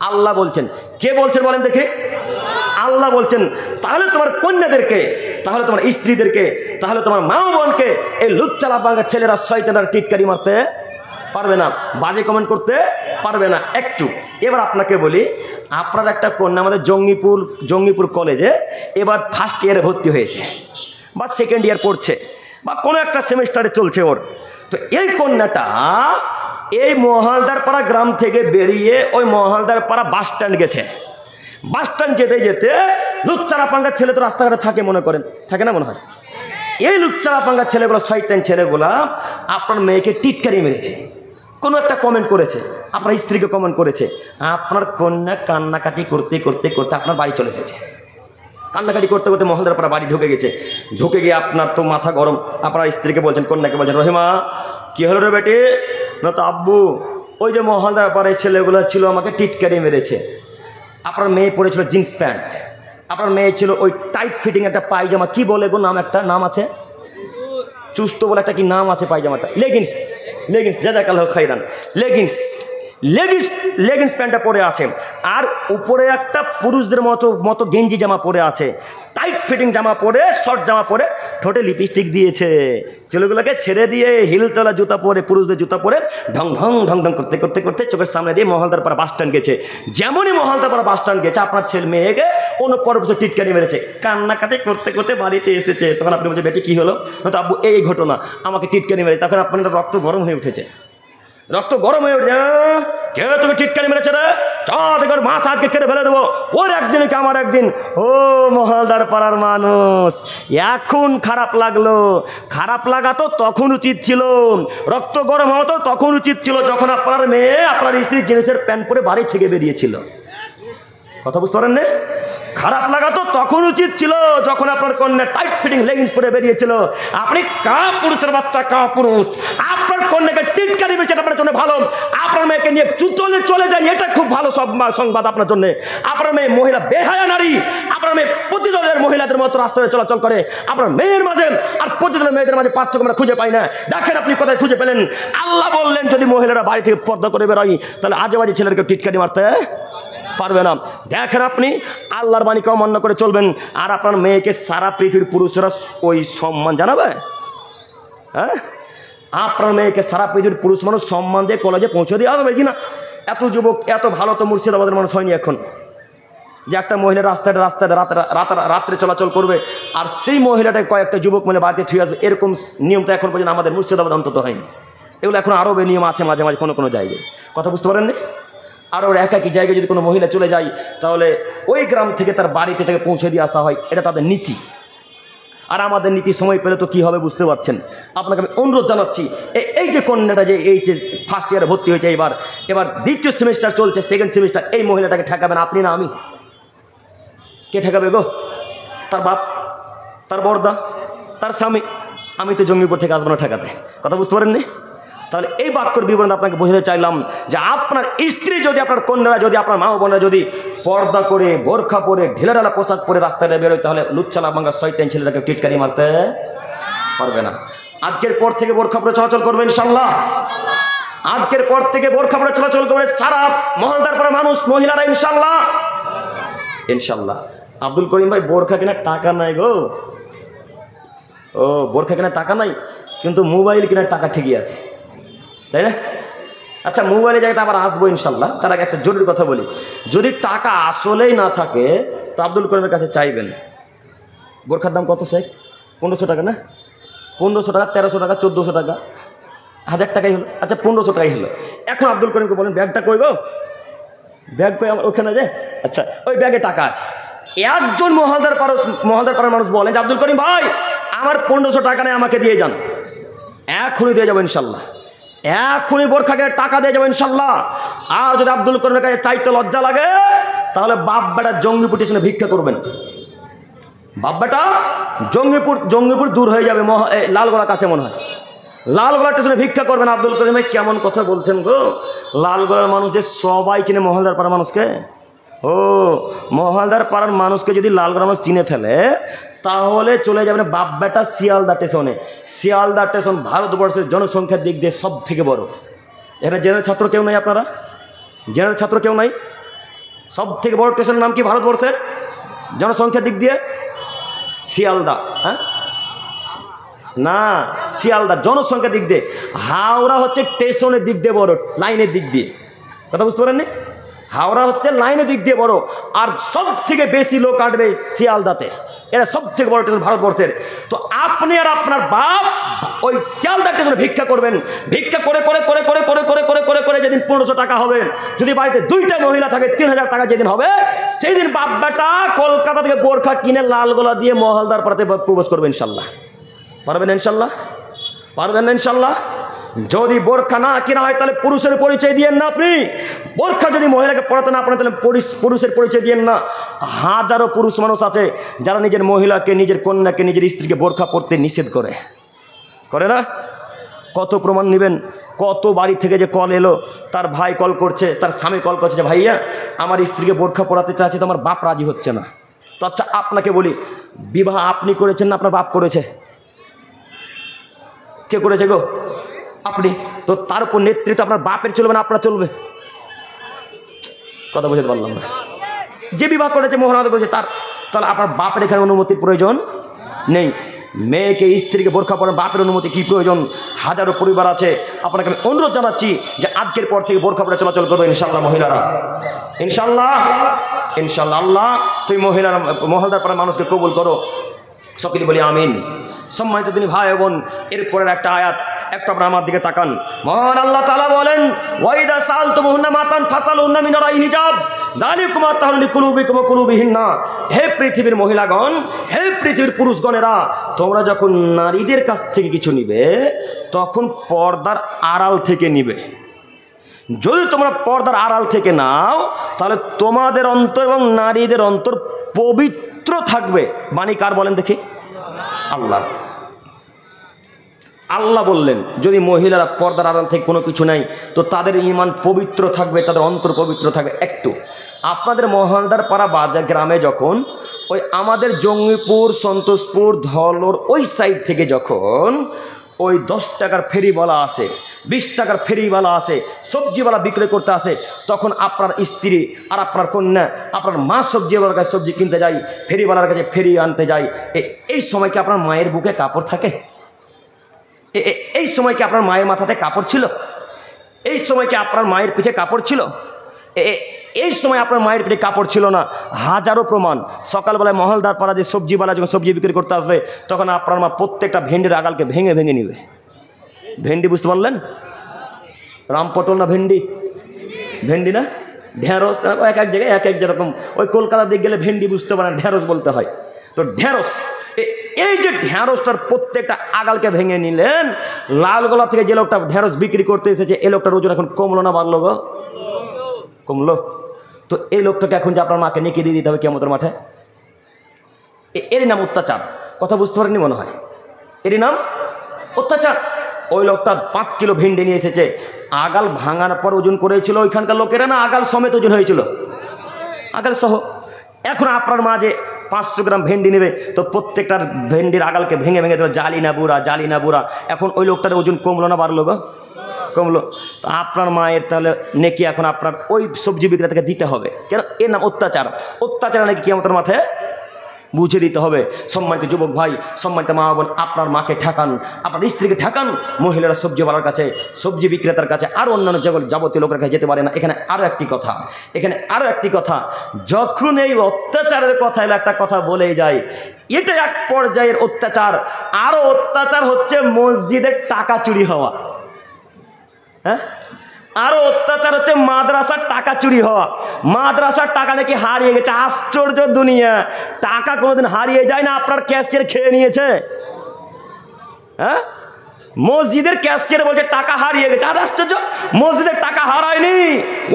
আল্লাহ বলছেন। কে বলছেন বলেন দেখি? আল্লাহ বলছেন। তাহলে তোমার কন্যাদেরকে, তাহলে তোমার স্ত্রীদেরকে, তাহলে তোমার মা বোনকে এই লুচ্চালা বাঙ্গা ছেলেরা, শয়তানরা টিটকারি মারতে পারবে না, বাজে কমেন্ট করতে পারবে না। একটু এবার আপনাকে বলি, আপনার একটা কন্যা আমাদের জঙ্গিপুর কলেজে এবার ফার্স্ট ইয়ারে ভর্তি হয়েছে বা সেকেন্ড ইয়ার পড়ছে বা কোনো একটা সেমিস্টারে চলছে ওর। তো এই কন্যাটা এই মহালদার পাড়া গ্রাম থেকে বেরিয়ে ওই মহালদার পাড়া বাস স্ট্যান্ড গেছে। বাস স্ট্যান্ড যেতে যেতে লুচ্চারা পাঙ্গা ছেলে তো রাস্তাঘাটে থাকে, মনে করেন থাকে না মনে হয়, এই লুচ্চারা পাঙ্গা ছেলেগুলো, শয়তান ছেলেগুলা আপনার মেয়েকে টিটকারি মেরেছে, কোনো একটা কমেন্ট করেছে, আপনার স্ত্রীকে কমেন্ট করেছে। আপনার কন্যা কান্নাকাটি করতে করতে করতে আপনার বাড়ি চলে এসেছে। কান্নাকাটি করতে করতে মহলদার পাড়া বাড়ি ঢুকে গেছে। ঢুকে গিয়ে আপনার তো মাথা গরম, আপনার স্ত্রীকে বলছেন, কন্যাকে বলছেন, রহিমা কী হলো রে বেটি? না তো আব্বু ওই যে মহলদার পাড়ায় ছেলেগুলো ছিল আমাকে টিটকারি মেরেছে। আপনার মেয়ে পরেছিল জিন্স প্যান্ট, আপনার মেয়ে ছিল ওই টাইট ফিটিং একটা পায়জামা, কি বলে গো নাম, একটা নাম আছে, চুস্ত বলে একটা কি নাম আছে পায়জামাটা, লেগিংস, লেগিংস, জাজাকাল্লাহু খাইরান, লেগিংস, লেগিংস, লেগিংস প্যান্টটা পরে আছে, আর উপরে একটা পুরুষদের মতো গেঞ্জি জামা পরে আছে, টাইট ফিটিং জামা পরে, শর্ট জামা পরে, ঠোঁটে লিপস্টিক দিয়েছে, চুলগুলোকে ছেড়ে দিয়ে হিলতলা জুতা পরে, পুরুষদের জুতা পরে ঢং ঢং ঢং ঢং করতে করতে করতে চোখের সামনে দিয়ে মহলদার পাড়া বাস স্ট্যান্ড গেছে। যেমনই মহলদার পাড়া বাস স্ট্যান্ড গেছে, আপনার ছেলে মেয়েকে অন্য পরবর্তী টিটকারি মেরেছে, কান্নাকাটি করতে করতে বাড়িতে এসেছে। তখন আপনি বলছেন, বেটি কী হলো? তো আব্বু এই ঘটনা, আমাকে টিটকারি মেরেছে। তখন আপনার রক্ত গরম হয়ে উঠেছে, রক্ত গরম হয়ে উঠে, কে তোকে টিটকারি মেরেছে রে? চর মাথা আজকে কেটে ফেলে দেবো, ওর একদিন কি আমার একদিন। ও মহলদার পাড়ার মানুষ, এখন খারাপ লাগলো? খারাপ লাগা তো তখন উচিত ছিল, রক্ত গরম হওয়া তো তখন উচিত ছিল যখন আপনার মেয়ে আপনার স্ত্রী জিন্সের প্যান্ট পরে বাড়ি থেকে বেরিয়েছিল। কথা বুঝতে পারেন না? খারাপ লাগা তো তখন উচিত ছিল যখন আপনার কন্যা টাইট ফিটিং লেগিংস পরে বেরিয়েছিল। আপনি কা পুরুষের বাচ্চা, কা পুরুষ, আপনার কন্যাকে টিটকারি মেরেছে, আপনার জন্য ভালো। আপনার মেয়েকে নিয়ে চলে যান, এটা খুব ভালো সংবাদ আপনার জন্য। আপনার মেয়ে মহিলা বেহায়া নারী, আপনার মেয়ে প্রতিদলের মহিলাদের মতো রাস্তায় চলাচল করে। আপনার মেয়ের মাঝে আর প্রতিদলের মেয়েদের মাঝে পার্থক্য আমরা খুঁজে পাই না। দেখেন আপনি কোথায় খুঁজে পেলেন? আল্লাহ বললেন যদি মহিলারা বাড়ি থেকে পর্দা করে বেরোয় তাহলে আজেবাজে ছেলেদেরকে টিটকারি মারতে পারবে না। দেখেন আপনি আল্লাহর বাণীকে অমান্য করে চলবেন, আর আপনার মেয়েকে সারা পৃথিবীর পুরুষরা ওই সম্মান জানাবে? হ্যাঁ, আপনার মেয়েকে সারা পৃথিবীর পুরুষ মানুষ সম্মান দিয়ে কলেজে পৌঁছে দিয়ে আসবে না? এত যুবক, এত ভালো তো মুর্শিদাবাদের মানুষ হয়নি এখন, যে একটা মহিলা রাস্তায় রাত্রে চলাচল করবে আর সেই মহিলাটাকে কয়েকটা যুবক মিলে বাড়িতে থুয়ে আসবে, এরকম নিয়ম তো এখন পর্যন্ত আমাদের মুর্শিদাবাদ অন্তত হয়নি। এগুলো এখন আরবে নিয়ম আছে মাঝে মাঝে কোনো জায়গায়। কথা বুঝতে পারেননি? আর ওর একাকি জায়গায় যদি কোনো মহিলা চলে যায় তাহলে ওই গ্রাম থেকে তার বাড়িতে থেকে পৌঁছে দিয়ে আসা হয়, এটা তাদের নীতি। আর আমাদের নীতি সময় পেলে তো কী হবে বুঝতে পারছেন। আপনাকে আমি অনুরোধ জানাচ্ছি, এই যে কন্যাটা যে এই যে ফার্স্ট ইয়ারে ভর্তি হয়েছে, এবার দ্বিতীয় সেমিস্টার চলছে, সেকেন্ড সেমিস্টার, এই মহিলাটাকে ঠেকাবেন আপনি না আমি? কে ঠেকাবে গো? তার বাপ, তার বড়দা, তার স্বামী। আমি তো জঙ্গিপুর থেকে আসবো না ঠেকাতে। কথা বুঝতে পারেননি? তাহলে এই বাক্যর বিবরণ আপনাকে বোঝাতে চাইলাম যে আপনার স্ত্রী যদি, আপনার কন্যারা যদি, আপনার মা বোনেরা যদি পর্দা করে, বোরখা পরে, ঢিলাঢালা পোশাক পরে রাস্তায় বেরোয়, তাহলে লুচ্চালা বাঙ্গা শয়তান ছেলেটাকে টিটকারি মারতে পারবে না। আজকের পর থেকে বোরখা পরে চলাচল করবে ইনশাল্লাহ। আজকের পর থেকে বোরখা পরে চলাচল করবে সারা মহলদার পাড়া মানুষ, মহিলারা, ইনশাল্লাহ, ইনশাল্লাহ। আব্দুল করিম ভাই, বোরখা কেনার টাকা নাই গো। ও, বোরখা কেনার টাকা নাই, কিন্তু মোবাইল কেনার টাকা ঠিকই আছে, তাই না? আচ্ছা, মোবাইলের জায়গাতে আবার আসবো ইনশাল্লাহ। তার আগে একটা জরুরি কথা বলি, যদি টাকা আসলেই না থাকে তো আব্দুল করিমের কাছে চাইবেন। বোরখার দাম কত শেখ? 1500 টাকা না? 1500 টাকা, 1300 টাকা, 1400 টাকা, 1000 টাকাই হলো। আচ্ছা, 1500 টাকাই হলো। এখন আব্দুল করিমকে বলেন, ব্যাগটা কই গো? ব্যাগ কই আমার ওখানে যে, আচ্ছা ওই ব্যাগে টাকা আছে। একজন মহলদার পাড়ার মানুষ বলেন যে আব্দুল করিম ভাই আমার 1500 টাকা নেই, আমাকে দিয়ে যান। এখনই দিয়ে যাবো ইনশাল্লাহ, এখনই বোরখাকে টাকা দিয়ে যাবো ইনশাল্লাহ। আর যদি আব্দুল করিমের কাছে চাইতে লজ্জা লাগে তাহলে বাপ বেটা জঙ্গিপুর স্টেশনে ভিক্ষা করবেন। বাপ বেটা জঙ্গিপুর দূর হয়ে যাবে, লালগোলার কাছে মনে হয়, লালগোলা স্টেশনে ভিক্ষা করবেন। আব্দুল করিম ভাই কেমন কথা বলছেন গো, লালগোলার মানুষ যে সবাই চিনে মহলদার পাড়ার মানুষকে। ও মহলদার পাড়ার মানুষকে যদি লালগোলার মানুষ চিনে ফেলে তাহলে চলে যাবেন বাপ বেটা শিয়ালদা স্টেশনে। শিয়ালদা স্টেশন ভারতবর্ষের জনসংখ্যার দিক দিয়ে সব থেকে বড়। এখানে জেনারেল ছাত্র কেউ নাই, আপনারা জেনারেল ছাত্র কেউ নাই? সব থেকে বড় স্টেশনের নাম কি ভারতবর্ষের জনসংখ্যার দিক দিয়ে? শিয়ালদা। হ্যাঁ না, শিয়ালদা জনসংখ্যার দিক দিয়ে। হাওড়া হচ্ছে স্টেশনের দিক দিয়ে বড়, লাইনের দিক দিয়ে। কথা বুঝতে পারেননি? হাওড়া হচ্ছে লাইনের দিক দিয়ে বড়, আর সব থেকে বেশি লোক আসবে শিয়ালদাতে। এরা সব থেকে বড় স্টেশন ভারতবর্ষের। তো আপনি আর আপনার বাপ ওই শিয়ালদা স্টেশনে ভিক্ষা করবেন। ভিক্ষা করে করে করে করে করে করে করে করে করে যেদিন 1500 টাকা হবে, যদি বাড়িতে 2টা মহিলা থাকে 3000 টাকা যেদিন হবে, সেই দিন বাপ বেটা কলকাতা থেকে বোরখা কিনে লালগোলা দিয়ে মহলদার পাড়াতে প্রবেশ করবে ইনশাল্লাহ। পারবেন ইনশাল্লাহ? পারবেন না ইনশাল্লাহ? যদি বোরখা না কেনা হয় তাহলে পুরুষের পরিচয় দিয়েন না। আপনি বোরখা যদি মহিলাকে পড়াতে না পারেন তাহলে পুরুষের পরিচয় দিয়েন না। হাজারো পুরুষ মানুষ আছে যারা নিজের মহিলাকে, নিজের কন্যাকে, নিজের স্ত্রীকে বোরখা পড়তে নিষেধ করে না? কত প্রমাণ নেবেন? কত বাড়ি থেকে যে কল এলো, তার ভাই কল করছে, তার স্বামী কল করছে যে ভাইয়া আমার স্ত্রীকে বোরখা পড়াতে চাচ্ছে, তো আমার বাপ রাজি হচ্ছে না। তো আচ্ছা আপনাকে বলি, বিবাহ আপনি করেছেন না আপনার বাপ করেছে? কে করেছে গো? আপনি। তো তার উপর নেতৃত্ব আপনার বাপের চলবে না আপনার চলবে? কথা বুঝতে পারলাম না। যে বিবাহ করেছে, মোহনাদ করেছে, তাহলে আপনার বাপের এখানে অনুমতির প্রয়োজন নেই। মেয়েকে, স্ত্রীকে বোরখা পরার বাপের অনুমতি কি প্রয়োজন? হাজারো পরিবার আছে। আপনাকে আমি অনুরোধ জানাচ্ছি যে আজকের পর থেকে বোরখা পরে চলাচল করবে ইনশাল্লাহ মহিলারা। ইনশাল্লাহ ইনশাল্লাহ। আল্লাহ তুই মহলদার পাড়ার মানুষকে কবুল করো, সকলে বলি আমিন। সম্মানিত তিনি ভাই বোন, এরপরের একটা আয়াত একটু আপনারা আমার দিকে তাকান। মহান আল্লাহ তাআলা বলেন, ওয়াইদা সালতুমুহুন্না মাতান ফাসালুহুন্না মিন ওয়ারাই হিজাব যালিকুম আতহারু লিকুলুবিকুম ওয়া কুলুবিহিন্না। হে পৃথিবীর মহিলাগণ, হে পৃথিবীর পুরুষগণেরা, তোমরা যখন নারীদের কাছ থেকে কিছু নিবে তখন পর্দার আড়াল থেকে নিবে। যদি তোমরা পর্দার আড়াল থেকে নাও তাহলে তোমাদের অন্তর এবং নারীদের অন্তর পবিত্র থাকবে। বাণী কার বলেন দেখি? আল্লাহ। আল্লাহ বললেন যদি মহিলারা পর্দার আড়াল থেকে কোনো কিছু নেই তো তাদের ঈমান পবিত্র থাকবে, তাদের অন্তর পবিত্র থাকবে। একটু আপনাদের মহলদার পাড়া বাজার গ্রামে যখন ওই আমাদের জঙ্গিপুর, সন্তোষপুর, ধলোর ওই সাইড থেকে যখন ওই 10 টাকার ফেরিওয়ালা আসে, 20 টাকার ফেরিওয়ালা আসে, সবজিওয়ালা বিক্রি করতে আসে, তখন আপনার স্ত্রী আর আপনার কন্যা, আপনার মা সবজিওয়ালার কাছে সবজি কিনতে যায়, ফেরিওয়ালার কাছে ফেরি আনতে যায়। এই সময় কি আপনার মায়ের বুকে কাপড় থাকে? এই সময় কি আপনার মায়ের মাথাতে কাপড় ছিল? এই সময় কি আপনার মায়ের পিঠে কাপড় ছিল? এই সময় আপনার মায়ের পিঠে কাপড় ছিল না। হাজারো প্রমাণ। সকালবেলায় মহলদার পাড়া দিয়ে সবজিওয়ালা যখন সবজি বিক্রি করতে আসবে তখন আপনার মা প্রত্যেকটা ভেন্ডির আগালকে ভেঙে ভেঙে নিবে। ভেন্ডি বুঝতে পারলেন? রামপটল না ভেন্ডি? ভেন্ডি না, ঢেঁড়স। এক এক জায়গায় এক এক যেরকম। ওই কলকাতার দিকে গেলে ভেন্ডি বুঝতে পারেন, ঢেঁড়স বলতে হয়। তো ঢেঁড়স, এই যে ঢেঁড়সটার প্রত্যেকটা আগালকে ভেঙে নিলেন। লালগোলা থেকে যে লোকটা ঢেঁড়স বিক্রি করতে এসেছে এই লোকটার ওজন এখন কমলো না বাড়লো গো? কমলো। তো এই লোকটাকে এখন যে আপনার মাকে নেকি দিয়ে দিতে হবে কিয়ামতের মাঠে। এরই নাম অত্যাচার। কথা বুঝতে পারেননি মনে হয়? এরই নাম অত্যাচার। ওই লোকটা 5 কিলো ভেন্ডি নিয়ে এসেছে, আগাল ভাঙার পর ওজন করেছিল ওইখানকার লোকেরা না, আগাল সমেত ওজন হয়েছিল, আগাল সহ। এখন আপনার মা যে 500 গ্রাম ভেন্ডি নেবে তো প্রত্যেকটার ভেন্ডির আগালকে ভেঙে ভেঙে দিল জালি না বুড়া। এখন ওই লোকটার ওজন কমলো না বাড়লো গো? কমলো। তো আপনার মায়ের তাহলে নেকি এখন আপনার ওই সবজি বিক্রেতাকে দিতে হবে। কেন? এর নাম অত্যাচার। অত্যাচার নাকি কিয়ামতের মাঠে বুঝে দিতে হবে। সম্মানিত যুবক ভাই, সম্মানিত মা বোন, আপনার মাকে ঠেকান, আপনার স্ত্রীকে ঠেকান। মহিলারা সবজিওয়ালার কাছে, সবজি বিক্রেতার কাছে, আর অন্যান্য যাবতীয় লোকের কাছে যেতে পারে না। এখানে আরও একটি কথা, যখন এই অত্যাচারের কথা এলো একটা কথা বলেই যায়, এটা এক পর্যায়ের অত্যাচার। আরও অত্যাচার হচ্ছে মসজিদের টাকা চুরি হওয়া। হ্যাঁ, আরো অত্যাচার হচ্ছে মাদ্রাসার টাকা চুরি হওয়া। মাদ্রাসার টাকা নাকি হারিয়ে গেছে। আশ্চর্য দুনিয়া, টাকা কোনোদিন হারিয়ে যায় না। আপনার ক্যাশিয়ার খেয়ে নিয়েছে? হ্যাঁ, মসজিদের ক্যাশিয়ার বলছে টাকা হারিয়ে গেছে। আর আশ্চর্য, মসজিদের টাকা হারায়নি,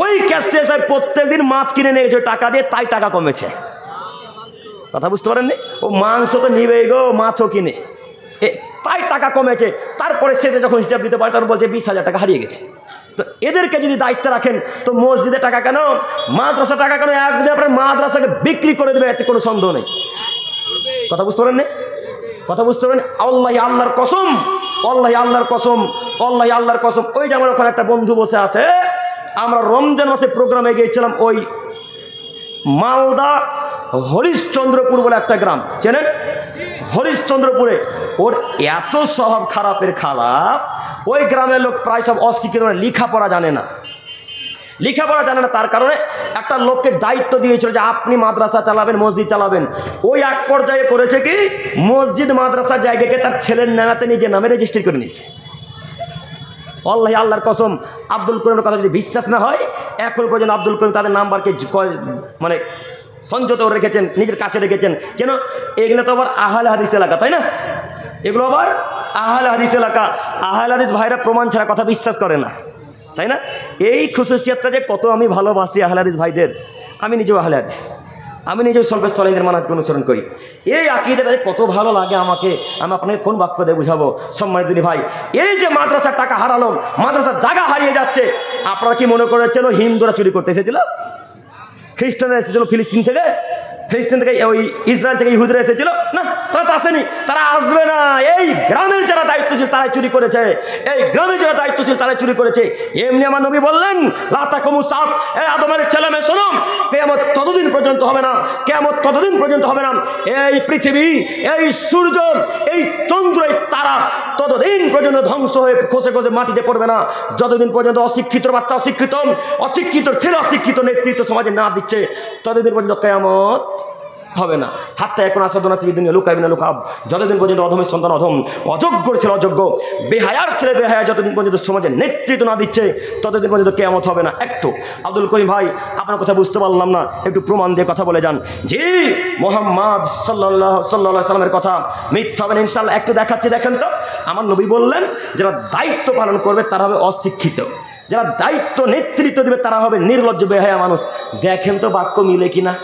ওই ক্যাশিয়ার সাহেব প্রত্যেক দিন মাছ কিনে নিয়ে গেছে টাকা দিয়ে, তাই টাকা কমেছে। কথা বুঝতে পারেননি? ও মাংস তো নিবেই গো, মাছও কিনে, তাই টাকা কমেছে। তারপরে শেষে যখন হিসাব দিতে পারে তখন বলছে 20,000 টাকা হারিয়ে গেছে। তো এদেরকে যদি দায়িত্ব রাখেন, তো মসজিদে টাকা কেন, মাদ্রাসা টাকা কেন? একদিন আপনার মাদ্রাসাকে বিক্রি করে দেবে, এতে কোনো সন্দেহ নেই। কথা বুঝতে পারেন? কথা বুঝতে পারেন? আল্লাহর কসম, আল্লাহর কসম, আল্লাহর কসম। ওই যে আমার ওখানে একটা বন্ধু বসে আছে, আমরা রমজান মাসে প্রোগ্রামে গিয়েছিলাম ওই মালদা হরিশ্চন্দ্রপুর বলে একটা গ্রাম, চেনেন? হরিশ্চন্দ্রপুরে ওর এত স্বভাব খারাপের খারাপ, ওই গ্রামের লোক প্রায় সব অশিক্ষিত, লেখাপড়া জানে না। লেখাপড়া জানে না, তার কারণে একটা লোককে দায়িত্ব দিয়েছিল যে আপনি মাদ্রাসা চালাবেন, মসজিদ চালাবেন। ওই এক পর্যায়ে করেছে কি, মসজিদ মাদ্রাসা জায়গাকে তার ছেলের নামাতে নিজের নামে রেজিস্ট্রি করে নিয়েছে। আল্লাহর কসম, আব্দুল করিমের কথা যদি বিশ্বাস না হয়, এখন পর্যন্ত আব্দুল করিম তাদের নাম্বারকে মানে সংযত রেখেছেন, নিজের কাছে রেখেছেন। কেন? এগুলো তো আবার আহলে হাদিস এলাকা, তাই না? এগুলো আবার আহলে হাদিস এলাকা। আহলে হাদিস ভাইরা প্রমাণ ছাড়া কথা বিশ্বাস করে না, তাই না? এই খুশুসিয়াতটা যে কত আমি ভালোবাসি আহলে হাদিস ভাইদের। আমি নিজেও আহলে হাদিস, আমি নিজেও সলফে সালেহীনদের মানহাজকে অনুসরণ করি। এই আকীদাটা কত ভালো লাগে আমাকে, আমি আপনাকে কোন বাক্য দিয়ে বুঝাবো? সম্মানিত দিনী ভাই, এই যে মাদ্রাসার টাকা হারালো, মাদ্রাসার জায়গা হারিয়ে যাচ্ছে, আপনারা কি মনে করেছিল হিন্দুরা চুরি করতে এসেছিল? খ্রিস্টানরা এসেছিল ফিলিস্তিন থেকে, ফিলিস্তিন থেকে ওই ইসরায়েল থেকে ইহুদিরা এসেছিল? না, তারা তো আসেনি, তারা আসবে না। এই গ্রামের যারা দায়িত্বশীল তারাই চুরি করেছে, এই গ্রামের যারা দায়িত্বশীল তারাই চুরি করেছে। এমনি আমার নবী বললেন, লা তাকুমু সাত, এই আদমের ছেলে মেয়ে শোনো, কিয়ামত ততদিন পর্যন্ত হবে না, কিয়ামত ততদিন পর্যন্ত হবে না, এই পৃথিবী, এই সূর্য, এই চন্দ্র, এই তারা ততদিন পর্যন্ত ধ্বংস হয়ে খসে খসে মাটিতে পড়বে না, যতদিন পর্যন্ত অশিক্ষিত বাচ্চা অশিক্ষিত, অশিক্ষিত ছেলে অশিক্ষিত নেতৃত্ব সমাজে না দিচ্ছে, ততদিন পর্যন্ত কিয়ামত হবে না। হাত্তা এখন আসাদনা সিবিদিন লুকাইবিনা লুকাব, যতদিন পর্যন্ত অধমের সন্তান অধম, অযোগ্যর ছেলে অযোগ্য, বেহায়ার ছেলে বেহায়া যতদিন পর্যন্ত সমাজে নেতৃত্ব না দিচ্ছে, ততদিন পর্যন্ত কিয়ামত হবে না। একটু আব্দুল করিম ভাই, আপনার কথা বুঝতে পারলাম না, একটু প্রমাণ দিয়ে কথা বলে যান। জি, মোহাম্মদ সাল্লাল্লাহু সাল্লামের কথা মিথ্যা হবে না ইনশাআল্লাহ। একটু দেখাচ্ছি, দেখেন তো। আমার নবী বললেন, যারা দায়িত্ব পালন করবে তারা হবে অশিক্ষিত, যারা দায়িত্ব নেতৃত্ব দেবে তারা হবে নির্লজ্জ বেহায়া মানুষ। দেখেন তো বাক্য মিলে কিনা,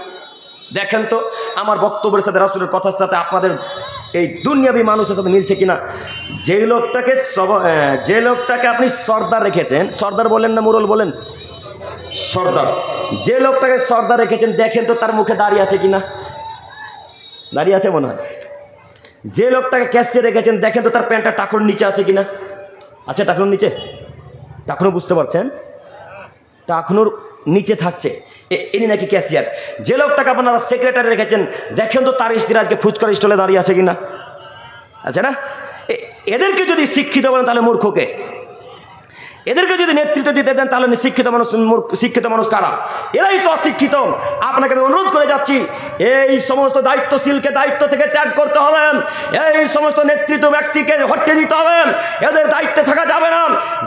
দেখেন তো আমার বক্তব্যের সাথে, রাসূলের কথার সাথে আপনাদের এই দুনিয়াবি মানুষের সাথে মিলছে কিনা। যে লোকটাকে আপনি সর্দার রেখেছেন, সর্দার বলেন না মুরল বলেন, সর্দার, যে লোকটাকে সর্দার রেখেছেন দেখেন তো তার মুখে দাড়ি আছে কিনা, দাড়ি আছে মনে হয়। যে লোকটাকে ক্যাশিয়ার রেখেছেন দেখেন তো তার প্যান্টটা টাকুর নিচে আছে কিনা, আছে টাকুর নিচে? টাকুনো বুঝতে পারছেন, টাকুনোর নিচে থাকছে, ইনি নাকি ক্যাশিয়ার। যে লোকটাকে আপনারা সেক্রেটারি রেখেছেন দেখেন তো তার স্ত্রী আজকে ফুচকার স্টলে দাঁড়িয়ে আছে কিনা, আছে না? এদেরকে যদি শিক্ষিত বলেন তাহলে মূর্খকে, এদেরকে যদি নেতৃত্ব দিতে দেন তাহলে শিক্ষিত মানুষ কারা? এরাই তো অশিক্ষিত। আপনাকে আমি অনুরোধ করে যাচ্ছি, এই সমস্ত দায়িত্বশীলকে দায়িত্ব থেকে ত্যাগ করতে হবে, এই সমস্ত নেতৃত্ব ব্যক্তিকে হটিয়ে দিতে হবে, এদের দায়িত্বে থাকা যাবে না।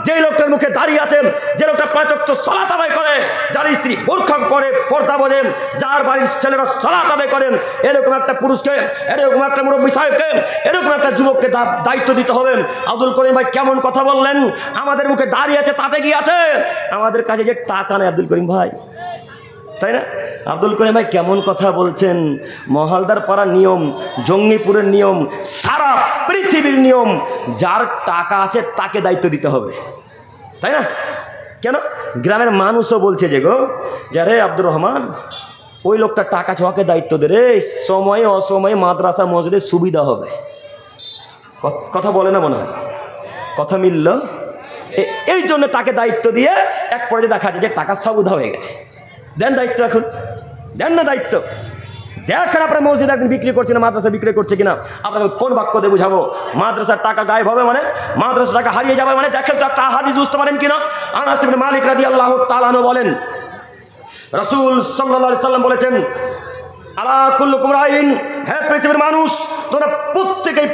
যে লোকটার মুখে দাঁড়িয়ে আছেন, যে লোকটা 5 ওয়াক্ত সালাত আদায় করে, যার স্ত্রী বোরখা পরে, পর্দা বোঝেন, যার বাড়ির ছেলেরা সালাত আদায় করেন, এরকম একটা পুরুষকে, এরকম একটা মুরব্বী সাহেবকে, এরকম একটা যুবককে দায়িত্ব দিতে হবে। আব্দুল করিম ভাই কেমন কথা বললেন, আমাদের মুখে দাঁড়িয়ে আছে তাতে কি আছে, আমাদের কাছে যে টাকা নেই আব্দুল করিম ভাই, তাই না? আব্দুল করিম ভাই কেমন কথা বলছেন। মহালদার পাড়ার নিয়ম, জঙ্গিপুরের নিয়ম, সারা পৃথিবীর নিয়ম, যার টাকা আছে তাকে দায়িত্ব দিতে হবে, তাই না? কেন? গ্রামের মানুষও বলছে যে গো, যারে আব্দুর রহমান ওই লোকটা টাকা ছোঁয়াকে দায়িত্ব দে রে, সময়ে অসময়ে মাদ্রাসা মসজিদের সুবিধা হবে। কথা বলে না মনে হয়, কথা মিলল? এই জন্য তাকে দায়িত্ব দিয়ে এক পর্যায়ে দেখা যায় যে টাকা সব উধা হয়ে গেছে। দেন দায়িত্ব, এখন দেন না দায়িত্ব। দেখেন আপনার মসজিদ একদিন বিক্রি করছে না, মাদ্রাসা বিক্রি করছে কিনা। আপনাকে কোন বাক্য দিয়ে বুঝাবো মাদ্রাসার টাকা গায়েব হবে মানে, মাদ্রাসার টাকা হারিয়ে যাবে মানে? দেখেন তো একটা হাদিস বুঝতে পারেন কিনা। আনাস ইবনে মালিক রাদিয়াল্লাহু তাআলা আনহু বলেন, রাসূল সাল্লাল্লাহু আলাইহি সাল্লাম বলেছেন, আলা কুল্লুকুম রাইন, হে পৃথিবীর মানুষ তোমরা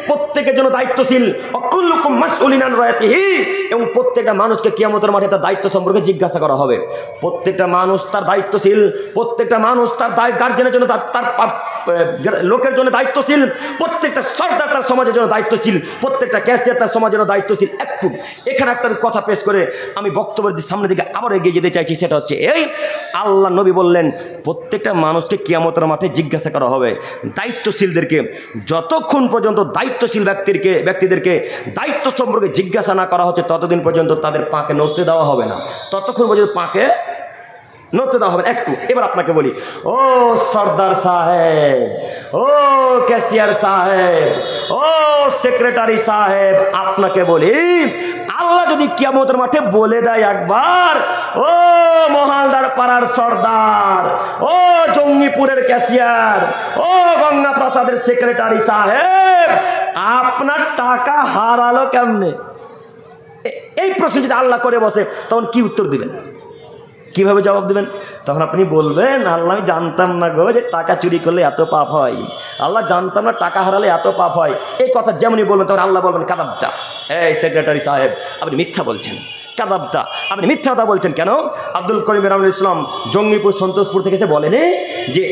প্রত্যেকের জন্য দায়িত্বশীল, অকুল্লুকুম মাসউলিন আন রায়াতিহি, এবং প্রত্যেকটা মানুষকে কিয়ামতের মাঠে তার দায়িত্ব সম্পর্কে জিজ্ঞাসা করা হবে। প্রত্যেকটা মানুষ তার দায়িত্বশীল, প্রত্যেকটা মানুষ তার গার্জেনের জন্য তার লোকের জন্য দায়িত্বশীল, প্রত্যেকটা সরকার তার সমাজের জন্য দায়িত্বশীল, প্রত্যেকটা ক্যাশিয়ার তার সমাজের জন্য দায়িত্বশীল। একটু এখানে একটা কথা পেশ করে আমি বক্তব্যের সামনের দিকে আবার এগিয়ে যেতে চাইছি। সেটা হচ্ছে এই, আল্লাহ নবী বললেন প্রত্যেকটা মানুষকে কিয়ামতের মাঠে জিজ্ঞাসা করা হবে। দায়িত্বশীলদেরকে যতক্ষণ পর্যন্ত দায়িত্বশীল ব্যক্তিদেরকে দায়িত্ব সম্পর্কে জিজ্ঞাসা না করা হচ্ছে ততদিন পর্যন্ত তাদের পাকে নড়তে দেওয়া হবে না, ততক্ষণ পর্যন্ত পাকে নড়তে দেওয়া হবে। একটু এবার আপনাকে বলি, ও সর্দার সাহেব, ও ক্যাশিয়ার সাহেব, ও সেক্রেটারি সাহেব, আপনাকে বলি, আল্লাহ যদি কিয়ামতের মাঠে বলে দেয় একবার, ও মহালদার পাড়ার সর্দার, ও জঙ্গিপুরের ক্যাশিয়ার, ও গঙ্গা প্রসাদের সেক্রেটারি সাহেব, আপনার টাকা হারালো কেমনে? এই প্রশ্ন যদি আল্লাহ করে বসে তখন কি উত্তর দিবেন, কিভাবে জবাব দেবেন? তখন আপনি বলবেন, আল্লাহ আমি জানতাম না গো যে টাকা চুরি করলে এত পাপ হয়, আল্লাহ জানতাম না টাকা হারালে এত পাপ হয়। এই কথা যেমনই বলবেন তখন আল্লাহ বলবেন, কাদাবটা, এই সেক্রেটারি সাহেব আপনি মিথ্যা বলছেন, কাদাবটা আপনি মিথ্যা কথা বলছেন কেন? আব্দুল করিম রামুল ইসলাম জঙ্গিপুর সন্তোষপুর থেকে এসে বলেনি যে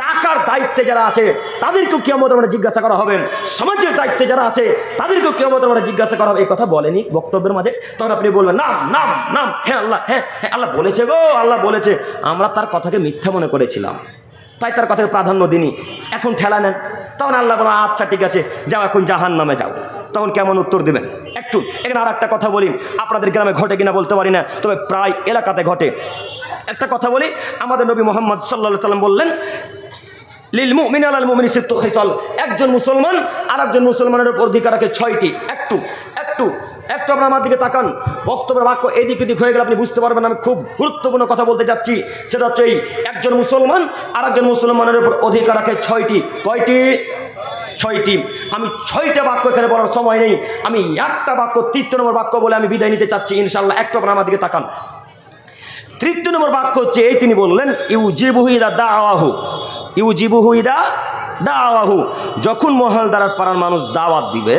টাকার দায়িত্বে যারা আছে তাদেরকেও কিয়ামতের মাঠে জিজ্ঞাসা করা হবে, সমাজের দায়িত্বে যারা আছে তাদেরকেও কিয়ামতের মাঠে জিজ্ঞাসা করা হবে, এই কথা বলেনি বক্তব্যের মাঝে। তখন আপনি বলবেন, নাম নাম নাম, হ্যাঁ আল্লাহ, হ্যাঁ হ্যাঁ আল্লাহ বলেছে গো, আল্লাহ বলেছে, আমরা তার কথাকে মিথ্যা মনে করেছিলাম, তাই তার কথাকে প্রাধান্য দিনি, এখন ঠেলা নেন। তখন আল্লাহ বলো, আচ্ছা ঠিক আছে যাও, এখন জাহান্নামে যাও। তখন কেমন উত্তর দেবেন? একটু এখানে আর একটা কথা বলি, আপনাদের গ্রামে ঘটে কিনা বলতে পারি না, তবে প্রায় এলাকাতে ঘটে। একটা কথা বলি, আমাদের নবী মুহাম্মদ সাল্লাল্লাহু আলাইহি সাল্লাম বললেন, লিল মুমিনি আলাল মুমিনি সিত্তু খিসাল, একজন মুসলমান আর একজন মুসলমানের উপর অধিকার রাখে 6টি। একটু আপনার আমার দিকে তাকান, বক্তব্যের বাক্য এদিক ওদিক হয়ে গেলে আপনি বুঝতে পারবেন আমি খুব গুরুত্বপূর্ণ কথা বলতে যাচ্ছি। সেটা হচ্ছে এই, একজন মুসলমান আর একজন মুসলমানের উপর অধিকার রাখে 6টি। কয়টি? 6টি। আমি 6টা বাক্য এখানে বলার সময় নেই, আমি একটা বাক্য 3 নম্বর বাক্য বলে আমি বিদায় নিতে চাচ্ছি ইনশাআল্লাহ। একটু আপনার আমার দিকে তাকান। 3 নম্বর বাক্য হচ্ছে এই, তিনি বললেন ইউজিবুহু ইদা দাওয়াহু, ইউজিবুহু ইদা দাওয়াহু, যখন মহালদার পাড়ার মানুষ দাওয়াত দিবে,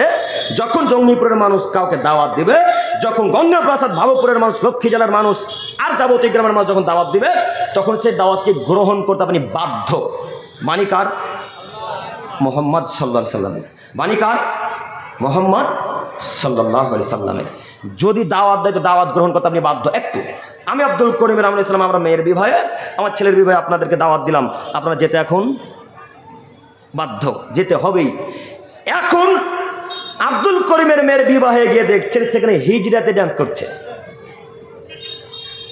যখন জঙ্গিপুরের মানুষ কাউকে দাওয়াত দিবে, যখন গঙ্গা প্রসাদ ভাবপুরের মানুষ, লক্ষ্মী জেলার মানুষ আর যাবতীয় গ্রামের মানুষ যখন দাওয়াত দিবে, তখন সেই দাওয়াতকে গ্রহণ করতে আপনি বাধ্য। বাণীকার মুহাম্মদ সাল্লাল্লাহু আলাইহি সাল্লামের, বাণীকার মুহাম্মদ সাল্লাল্লাহু আলাইহি সাল্লামের। যদি দাওয়াত দেয় তো দাওয়াত গ্রহণ করতে আপনি বাধ্য। একটু আমি আব্দুল করিম রামুল ইসলাম, আমরা মেয়ের বিবাহে, আমার ছেলের বিবাহে আপনাদেরকে দাওয়াত দিলাম, আপনারা যেতে এখন বাধ্য, যেতে হবেই। এখন আব্দুল করিমের মেয়ের বিবাহে গিয়ে দেখছেন সেখানে হিজড়াতে ডান্স করছে।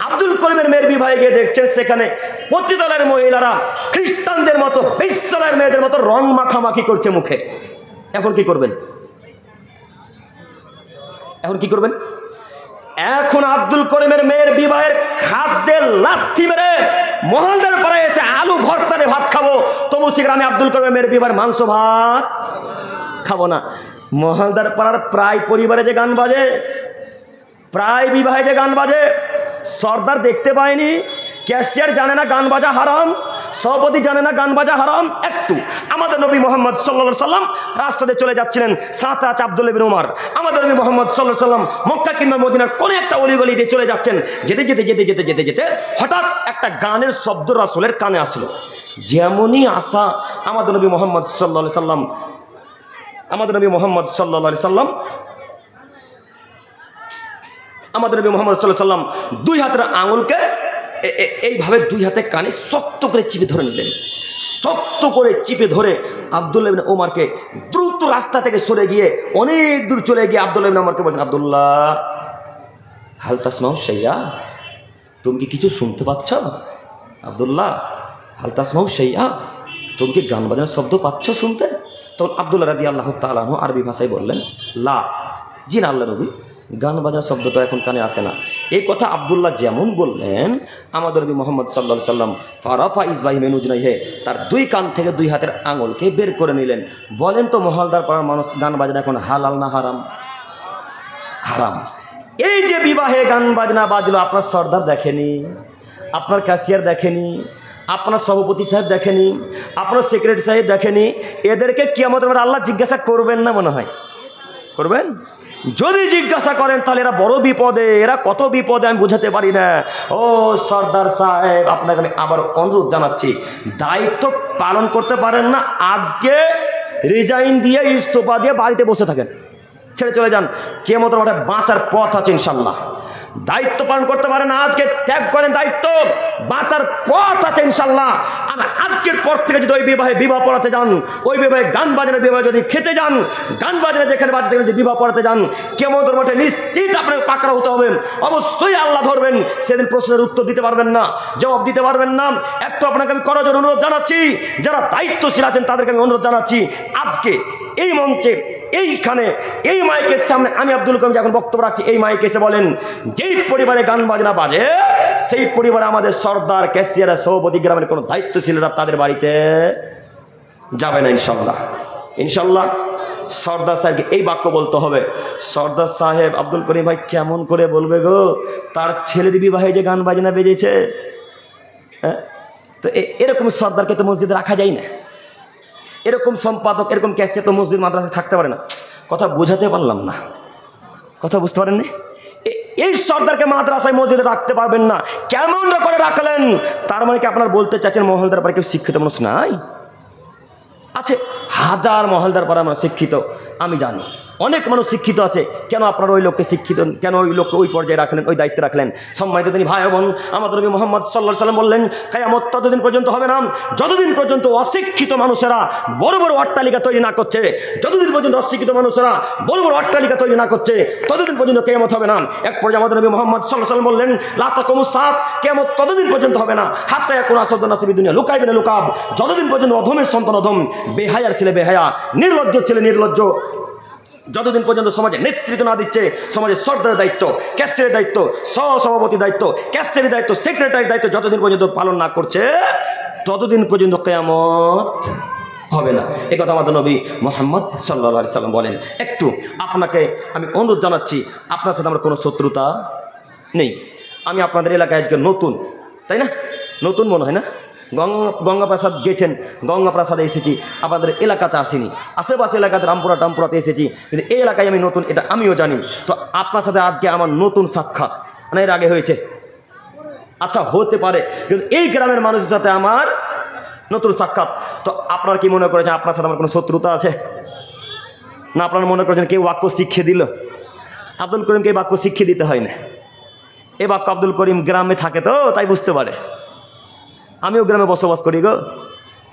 আব্দুল করিমের মেয়ের বিবাহে গিয়ে দেখছেন সেখানে পতিতালয়ের মহিলারা খ্রিস্টানদের মতো, বিশ্বলয়ের মেয়েদের মতো রং মাখামাখি করছে মুখে। এখন কি করবেন? এখন কি করবেন? এখন আব্দুল করিমের মেয়ের বিবাহের খাদ্যের লাথি মেরে মহালদার পাড়ায় এসে আলু ভর্তারে ভাত খাবো, তবু সেখানে আমি আব্দুল করিমের মেয়ের বিবাহের মাংস ভাত খাবো না। মহালদার পাড়ার প্রায় পরিবারে যে গান বাজে, প্রায় বিবাহে যে গান বাজে, সর্দার দেখতে পায়নি, ক্যাশিয়ার জানে না গান বাজা হারাম, সভাপতি জানে না গান বাজা হারাম। একটু আমাদের নবী মুহাম্মদ সাল্লাল্লাহু আলাইহি সাল্লাম রাস্তাতে চলে যাচ্ছিলেন, সাথে আছে আব্দুল্লাহ ইবনে উমর। আমাদের নবী মুহাম্মদ সাল্লাল্লাহু আলাইহি সাল্লাম মক্কা কিংবা মদিনার কোন একটা অলিগলি দিয়ে চলে যাচ্ছেন, যেতে যেতে যেতে যেতে যেতে যেতে হঠাৎ একটা গানের শব্দ রাসূলের কানে আসলো। যেমনই আসা আমাদের নবী মুহাম্মদ সাল্লাল্লাহু আলাইহি সাল্লাম, আমাদের নবী মুহাম্মদ সাল্লাল্লাহু আলাইহি সাল্লাম, আমাদের নবী মুহাম্মদ সাল্লাল্লাহু আলাইহি সাল্লাম 2 হাতের আঙুলকে এইভাবে 2 হাতে কানে শক্ত করে চিপে ধরে নিলেন। শক্ত করে চিপে ধরে আব্দুল্লাহ ইবনে ওমরকে দ্রুত রাস্তা থেকে সরে গিয়ে অনেক দূর চলে গিয়ে আব্দুল্লাহ ইবনে ওমরকে বলছেন, আব্দুল্লাহ হাল তাসমাউ শাইয়া, তুমি কি কিছু শুনতে পাচ্ছ? আব্দুল্লাহ হাল তাসমাউ শাইয়া, তুমি কি গান বাজনার শব্দ পাচ্ছ শুনতে? তখন আব্দুল্লাহ রাদিয়াল্লাহু তাআলা আনহু আরবি ভাষায় বললেন, লা, জি না আল্লাহ নবী, গান বাজার শব্দ তো এখন কানে আসে না। এই কথা আব্দুল্লাহ যেমন বললেন, আমাদের নবী মুহাম্মদ সাল্লাল্লাহু আলাইহি সাল্লাম ফারাফা ইসবাহি মেনুজনাইহে, তার 2 কান থেকে 2 হাতের আঙুলকে বের করে নিলেন। বলেন তো মহালদার পাড়ার মানুষ গান বাজনা এখন হালাল না হারাম? হারাম। এই যে বিবাহে গান বাজনা বাজলো, আপনার সর্দার দেখেনি, আপনার ক্যাশিয়ার দেখেনি, আপনার সভাপতি সাহেব দেখেনি, আপনার সেক্রেটারি সাহেব দেখেনি, এদেরকে কিয়ামতের মাঠে আল্লাহ জিজ্ঞাসা করবেন না মনে হয়? করবেন? যদি জিজ্ঞাসা করেন তাহলে এরা বড় বিপদে, এরা কত বিপদে আমি বুঝাতে পারি না। ও সর্দার সাহেব, আপনাকে আমি আবার অনুরোধ জানাচ্ছি, দায়িত্ব পালন করতে পারেন না, আজকে রিজাইন দিয়ে ইস্তফা দিয়ে বাড়িতে বসে থাকেন, ছেড়ে চলে যান। কিয়ামতের মাঠে বাঁচার পথ আছে ইনশাল্লাহ। দায়িত্ব পালন করতে পারেন, আজকে ত্যাগ করেন দায়িত্ব, বাঁচার পথ আছে ইনশাল্লাহ। আর আজকের পর থেকে যদি ওই বিবাহে বিবাহ পড়াতে যান, ওই বিবাহে গান বাজনা বিবাহে যদি খেতে যান, গান বাজনা যেখানে বাজে সেখানে যদি বিবাহ পড়াতে যান, কিয়ামতের মাঠে নিশ্চিত আপনাকে পাকড়াও হতে হবেন। অবশ্যই আল্লাহ ধরবেন, সেদিন প্রশ্নের উত্তর দিতে পারবেন না, জবাব দিতে পারবেন না। একটু আপনাকে আমি করার জন্য অনুরোধ জানাচ্ছি, যারা দায়িত্বশীল আছেন তাদেরকে আমি অনুরোধ জানাচ্ছি, আজকে এই মঞ্চে এইখানে এই মাইকের সামনে আমি আব্দুল করিম যখন বক্তব্য রাখছি, এই মাইকে এসে বলেন, যেই পরিবারে গান বাজনা বাজে সেই পরিবারে আমাদের সর্দার, ক্যাশিয়ার, সভাপতি, গ্রামের কোনো দায়িত্বশীলরা তাদের বাড়িতে যাবে না ইনশাল্লাহ। ইনশাল্লাহ সর্দার সাহেবকে এই বাক্য বলতে হবে। সর্দার সাহেব আব্দুল করিম ভাই কেমন করে বলবে গো, তার ছেলের বিবাহে যে গান বাজনা বেজেছে, হ্যাঁ? তো এরকম সর্দারকে তো মসজিদে রাখা যায় না, এরকম সম্পাদক, এরকম ক্যাশিয়ার তো মসজিদ মাদ্রাসায় থাকতে পারে না। কথা বোঝাতে পারলাম না, কথা বুঝতে পারেননি? এই সর্দারকে মাদ্রাসায় মসজিদে রাখতে পারবেন না, কেমন করে রাখলেন? তার মানে কি আপনার বলতে চাচ্ছেন মহলদার পাড়ে কেউ শিক্ষিত মানুষ নাই? আছে, হাজার মহলদার পাড়ে আমরা শিক্ষিত, আমি জানি অনেক মানুষ শিক্ষিত আছে। কেন আপনারা ওই লোককে শিক্ষিত, কেন ওই লোককে ওই পর্যায়ে রাখলেন, ওই দায়িত্বে রাখলেন? সম্মানিত তিনি ভাই বোন, আমাদের নবী মুহাম্মদ সাল্লাল্লাহু আলাইহি ওয়াসাল্লাম বললেন, কিয়ামত ততদিন পর্যন্ত হবে না যতদিন পর্যন্ত অশিক্ষিত মানুষেরা বড় বড় অট্টালিকা তৈরি না করছে, যতদিন পর্যন্ত অশিক্ষিত মানুষেরা বড় বড় অট্টালিকা তৈরি না করছে, ততদিন পর্যন্ত কিয়ামত হবে না। এক পর্যায়ে আমাদের নবী মুহাম্মদ সাল্লাল্লাহু আলাইহি ওয়াসাল্লাম বললেন, লা তাকুমুস সাআত, কিয়ামত ততদিন পর্যন্ত হবে না হাত্তা ইয়াকুনা আসাদুন নাসি বিদুনিয়া লুকাইবিনা লুকাব, যতদিন পর্যন্ত অধমের সন্তান অধম, বেহায়ার ছেলে বেহায়া, নির্লজ্জ ছেলে নির্লজ্জ, যতদিন পর্যন্ত সমাজে নেতৃত্ব না দিচ্ছে, সমাজের সর্দারের দায়িত্ব, ক্যাশিয়ারের দায়িত্ব, সহসভাপতির দায়িত্ব, ক্যাশিয়ারের দায়িত্ব, সেক্রেটারির দায়িত্ব যতদিন পর্যন্ত পালন না করছে, ততদিন পর্যন্ত কিয়ামত হবে না। এই কথা আমাদের নবী মুহাম্মদ সাল্লাল্লাহু আলাইহি সাল্লাম বলেন। একটু আপনাকে আমি অনুরোধ জানাচ্ছি, আপনার সাথে আমার কোনো শত্রুতা নেই। আমি আপনাদের এলাকায় আজকে নতুন, তাই না? নতুন মনে হয় না? গঙ্গাপ্রসাদ গেছেন, গঙ্গাপ্রসাদে এসেছি, আপনাদের এলাকাতে আসিনি, আশেপাশে এলাকাতে রামপুরা টামপুরাতে এসেছি, কিন্তু এই এলাকায় আমি নতুন, এটা আমিও জানি। তো আপনার সাথে আজকে আমার নতুন সাক্ষাৎ, মানে এর আগে হয়েছে, আচ্ছা হতে পারে, কিন্তু এই গ্রামের মানুষের সাথে আমার নতুন সাক্ষাৎ। তো আপনারা কি মনে করেছেন আপনার সাথে আমার কোনো শত্রুতা আছে? না আপনারা মনে করেছেন কেউ বাক্য শিখিয়ে দিল? আব্দুল করিমকে এই বাক্য শিখিয়ে দিতে হয় না, এই বাক্য আব্দুল করিম গ্রামে থাকে তো তাই বুঝতে পারে। আমিও গ্রামে বসবাস করি গো,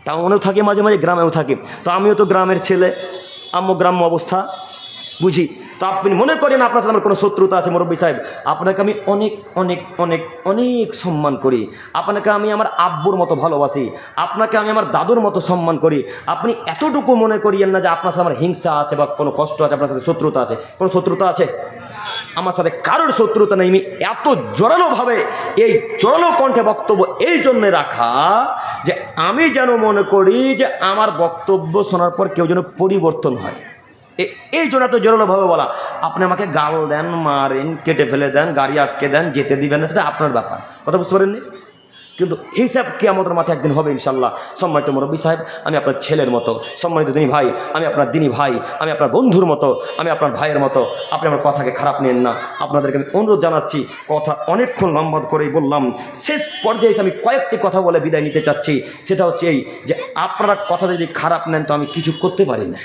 টাউনেও থাকি, মাঝে মাঝে গ্রামেও থাকি, তো আমিও তো গ্রামের ছেলে, আম্মু গ্রাম্য অবস্থা বুঝি। তো আপনি মনে করেন আপনার সাথে আমার কোনো শত্রুতা আছে? মুরব্বী সাহেব, আপনাকে আমি অনেক অনেক অনেক অনেক সম্মান করি, আপনাকে আমি আমার আব্বুর মতো ভালোবাসি, আপনাকে আমি আমার দাদুর মতো সম্মান করি। আপনি এতটুকু মনে করিয়েন না যে আপনার সাথে আমার হিংসা আছে বা কোনো কষ্ট আছে, আপনার সাথে শত্রুতা আছে। কোনো শত্রুতা আছে? আমার সাথে কারোর শত্রুতা নেই। আমি এত জোরালোভাবে এই জোরালো কণ্ঠে বক্তব্য এই জন্যে রাখা যে আমি যেন মনে করি যে আমার বক্তব্য শোনার পর কেউ যেন পরিবর্তন হয়, এই জন্য এত জোরালোভাবে বলা। আপনি আমাকে গাল দেন, মারেন, কেটে ফেলে দেন, গাড়ি আটকে দেন, যেতে দিবেন না, সেটা আপনার ব্যাপার, কথা বুঝতে পারেননি? কিন্তু হিসাব কিয়ামতের মাঠে একদিন হবে ইনশাল্লাহ। সম্মানিত মুরব্বী সাহেব, আমি আপনার ছেলের মতো, সম্মানিত দিনী ভাই, আমি আপনার দিনী ভাই, আমি আপনার বন্ধুর মতো, আমি আপনার ভাইয়ের মতো, আপনি আমার কথাকে খারাপ নেন না। আপনাদেরকে আমি অনুরোধ জানাচ্ছি, কথা অনেকক্ষণ লম্বা করেই বললাম, শেষ পর্যায়ে এসে আমি কয়েকটি কথা বলে বিদায় নিতে চাচ্ছি। সেটা হচ্ছে এই যে আপনারা কথা যদি খারাপ নেন তো আমি কিছু করতে পারি না,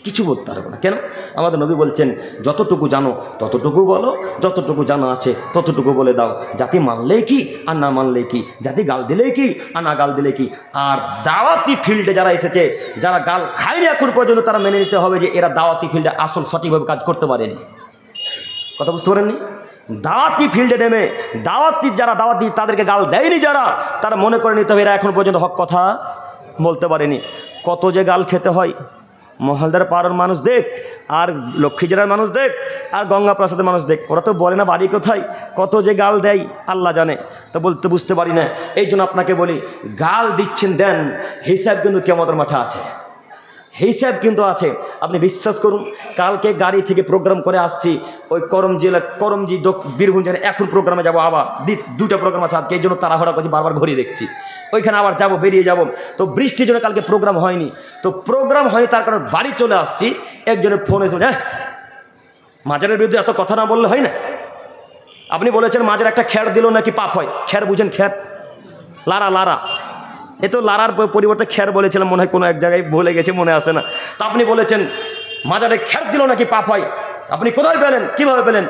কিছু বলতে পারবো না। কেন? আমাদের নবী বলছেন, যতটুকু জানো ততটুকু বলো, যতটুকু জানা আছে ততটুকু বলে দাও। জাতি মানলেই কি আর না মানলেই কি, জাতি গাল দিলেই কি আর না গাল দিলে কি। আর দাওয়াতি ফিল্ডে যারা এসেছে, যারা গাল খায়নি এখন পর্যন্ত, তারা মেনে নিতে হবে যে এরা দাওয়াতি ফিল্ডে আসল সঠিকভাবে কাজ করতে পারেনি, কথা বুঝতে পারেননি? দাওয়াতি ফিল্ডে নেমে যারা দাওয়াতি তাদেরকে গাল দেয়নি যারা, তারা মনে করে নিতে হবে এরা এখন পর্যন্ত হক কথা বলতে পারেনি। কত যে গাল খেতে হয়, মহলদার পাড়ার মানুষ দেখ, আর লক্ষ্মী জেলার মানুষ দেখ, আর গঙ্গাপ্রসাদের মানুষ দেখ, ওরা তো বলে না বাড়ি কোথায়, কত যে গাল দেয় আল্লাহ জানে, তো বলতে বুঝতে পারি না। এই জন্য আপনাকে বলি, গাল দিচ্ছেন দেন, হিসাব কিন্তু কিয়ামতের মাঠে আছে, হিসাব কিন্তু আছে। আপনি বিশ্বাস করুন, কালকে গাড়ি থেকে প্রোগ্রাম করে আসছি ওই করমজি বীরভূম জেলা, এখন প্রোগ্রামে যাবো, আবার দুটো প্রোগ্রাম আছে আজকে, এই জন্য তাড়াহুড়া করছি, বারবার ঘড়ি দেখছি, ওইখানে আবার যাব, বেরিয়ে যাব। তো বৃষ্টির জন্য কালকে প্রোগ্রাম হয়নি, তো প্রোগ্রাম হয়নি তার কারণে বাড়ি চলে আসছি। একজনের ফোন এসে, হ্যাঁ মাজারের বিরুদ্ধে এত কথা না বললে হয় না। আপনি বলেছেন মাজার একটা খ্যার দিল নাকি পাপ হয়, খ্যার বুঝেন, খ্যার লারা, এ তো লারার পরিবর্তে খ্যার বলেছিলাম মনে হয়, কোনো এক জায়গায় বলে গেছে, মনে আসে না। তো আপনি বলেছেন মাজারে খ্যার দিল নাকি পাপ হয়, আপনি কোথায় পেলেন, কীভাবে পেলেন?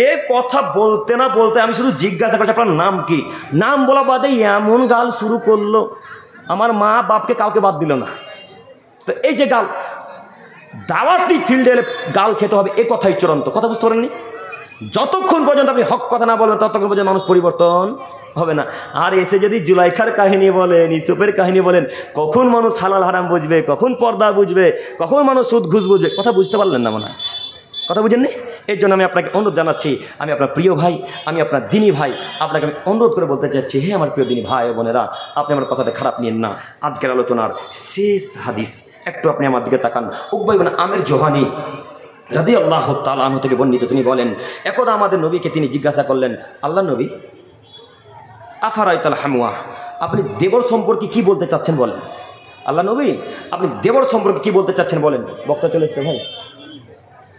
এ কথা বলতে না বলতে আমি শুধু জিজ্ঞাসা করছি আপনার নাম কি, নাম বলা বাদে এমন গাল শুরু করলো, আমার মা বাপকে কাউকে বাদ দিল না। তো এই যে গাল, দাওয়াতি ফিল্ডে এলে গাল খেতে হবে, এ কথাই চূড়ান্ত। কথা বুঝতে পারেননি? যতক্ষণ পর্যন্ত আপনি হক কথা না বলবেন ততক্ষণ পর্যন্ত মানুষ পরিবর্তন হবে না। আর এসে যদি জুলাইখার কাহিনী বলেন, ইউসুফের কাহিনী বলেন, কখন মানুষ হালাল হারাম বুঝবে, কখন পর্দা বুঝবে, কখন মানুষ সুদ ঘুষ বুঝবে, কথা বুঝতে পারলেন না মনে হয়, কথা বুঝেননি? এর জন্য আমি আপনাকে অনুরোধ জানাচ্ছি, আমি আপনার প্রিয় ভাই, আমি আপনার দিনী ভাই, আপনাকে আমি অনুরোধ করে বলতে চাচ্ছি, হে আমার প্রিয় দিনী ভাই বোনেরা, আপনি আমার কথাতে খারাপ নিয়েন না। আজকের আলোচনার শেষ হাদিস, একটু আপনি আমার দিকে তাকান। উকবা ইবনে আমির জোহানি রাদিয়াল্লাহু তাআলা আনহু থেকে বর্ণিত, তিনি বলেন, একদা আমাদের নবীকে তিনি জিজ্ঞাসা করলেন, আল্লাহ নবী, আফারাইতাল হামওয়া, আপনি দেবর সম্পর্কে কি বলতে চাচ্ছেন বলেন। আল্লাহ নবী, আপনি দেবর সম্পর্কে কি বলতে চাচ্ছেন বলেন। বক্তা চলে এসছে ভাই,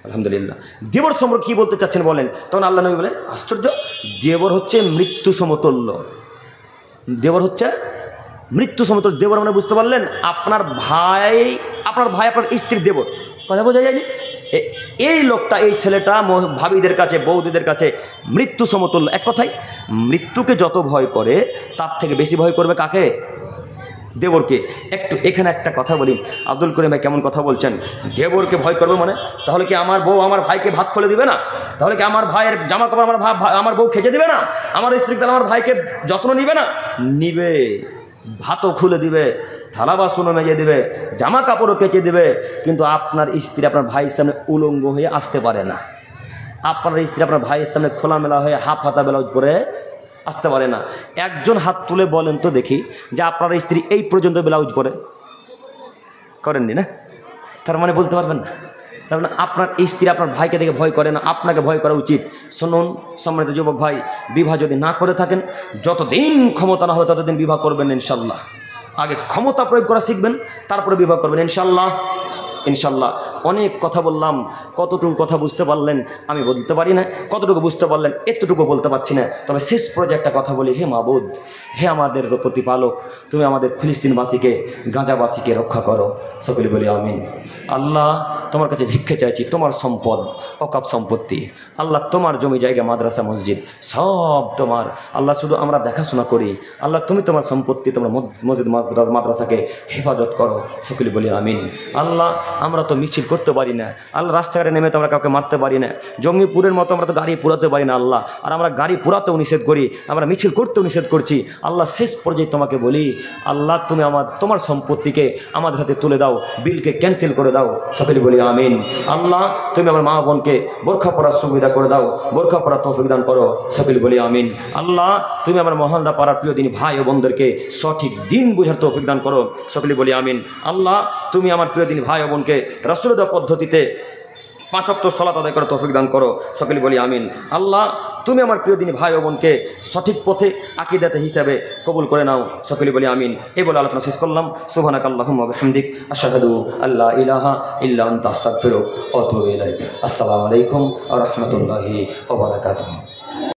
আলহামদুলিল্লাহ। দেবর সম্পর্কে কী বলতে চাচ্ছেন বলেন। তখন আল্লাহ নবী বলেন, আশ্চর্য, দেবর হচ্ছে মৃত্যু সমতুল্য। দেবর হচ্ছে মৃত্যু সমতুল্য। দেবর মানে বুঝতে পারলেন, আপনার ভাই আপনার স্ত্রীর দেবর। কথা বোঝা যায়নি? এই লোকটা, এই ছেলেটা ভাবিদের কাছে, বৌদিদের কাছে মৃত্যু সমতুল্য। এক কথায় মৃত্যুকে যত ভয় করে তার থেকে বেশি ভয় করবে কাকে? দেবরকে। একটু এখানে একটা কথা বলি, আব্দুল করিম ভাই কেমন কথা বলছেন, দেবরকে ভয় করবে মানে? তাহলে কি আমার বউ আমার ভাইকে ভাত খুলে দিবে না? তাহলে কি আমার ভাইয়ের জামা কাপড় আমার বউ খেচে দিবে না? আমার স্ত্রী তাহলে আমার ভাইকে যত্ন নিবে না? নিবে, ভাতও খুলে দিবে, থালা বাসনও মেজে দিবে, জামা কাপড়ও কেচে দিবে। কিন্তু আপনার স্ত্রী আপনার ভাইয়ের সামনে উলঙ্গ হয়ে আসতে পারে না। আপনার স্ত্রী আপনার ভাইয়ের সামনে খোলামেলা হয়ে হাফ হাতা ব্লাউজ পরে আসতে পারে না। একজন হাত তুলে বলেন তো দেখি যে আপনার স্ত্রী এই পর্যন্ত ব্লাউজ পরে? করেননি না? তার মানে বলতে পারবেন না। তার মানে আপনার স্ত্রী আপনার ভাইকে দেখে ভয় করে না, আপনাকে ভয় করা উচিত। শুনুন সম্মানিত যুবক ভাই, বিবাহ যদি না করে থাকেন, যতদিন ক্ষমতা না হবে ততদিন বিবাহ করবেন ইনশাল্লাহ। আগে ক্ষমতা প্রয়োগ করা শিখবেন, তারপরে বিবাহ করবেন ইনশাল্লাহ। ইনশাল্লাহ। অনেক কথা বললাম, কতটুকু কথা বুঝতে পারলেন আমি বলতে পারি না, কতটুকু বুঝতে পারলেন এতটুকু বলতে পারছি না। তবে শেষ পর্যায়ে একটা কথা বলি, হে মাবুদ, হে আমাদের প্রতিপালক, তুমি আমাদের ফিলিস্তিনবাসীকে, গাজাবাসীকে রক্ষা করো। সকলে বলি আমিন। আল্লাহ, তোমার কাছে ভিক্ষে চাইছি, তোমার সম্পদ, অকাপ সম্পত্তি, আল্লাহ তোমার জমি জায়গা, মাদ্রাসা মসজিদ সব তোমার। আল্লাহ শুধু আমরা দেখাশোনা করি, আল্লাহ তুমি তোমার সম্পত্তি, তোমার মসজিদ মাদ্রাসাকে হেফাজত করো। সকলে বলি আমিন। আল্লাহ, আমরা তো মিছিল করতে পারি না, আল্লাহ রাস্তাঘাটে নেমে তো আমরা কাউকে মারতে পারি না, জঙ্গিপুরের মতো আমরা তো গাড়ি পুরাতে পারি না আল্লাহ। আর আমরা গাড়ি পুরাতেও নিষেধ করি, আমরা মিছিল করতেও নিষেধ করছি। আল্লাহ, শেষ পর্যায়ে তোমাকে বলি, আল্লাহ তুমি তোমার সম্পত্তিকে আমাদের হাতে তুলে দাও, বিলকে ক্যান্সেল করে দাও। সকলে বলি আমিন। আল্লাহ, তুমি আমার মা বোনকে বোরখা পরার সুবিধা করে দাও, বোরখা পরার তৌফিক দান করো। সকলে বলি আমিন। আল্লাহ, তুমি আমার মহল্লা পাড়ার প্রিয় দিনী ভাই ও বোনদেরকে সঠিক দিন বুঝার তৌফিক দান করো। সকলে বলি আমিন। আল্লাহ, তুমি আমার প্রিয় দিনী ভাই ও বোনকে রাসূলুল্লাহ পদ্ধতিতে 5 ওয়াক্ত সালাত আদায় করে তৌফিক দান করো। সকলে বলি আমিন। আল্লাহ, তুমি আমার প্রিয় দিনী ভাই ও বোনকে সঠিক পথে আকীদাতে হিসাবে কবুল করে নাও। সকলে বলি আমিন। এই বলে আলোচনা শেষ করলাম। সুবহানাকাল্লাহুম্মা ওয়া বিহামদিক, আশহাদু আল্লা ইলাহা ইল্লা আনতা আস্তাগফিরুকা ওয়া আতুবু ইলাইক। আসসালামু আলাইকুম ওয়া রাহমাতুল্লাহি ওয়া বারাকাতুহু।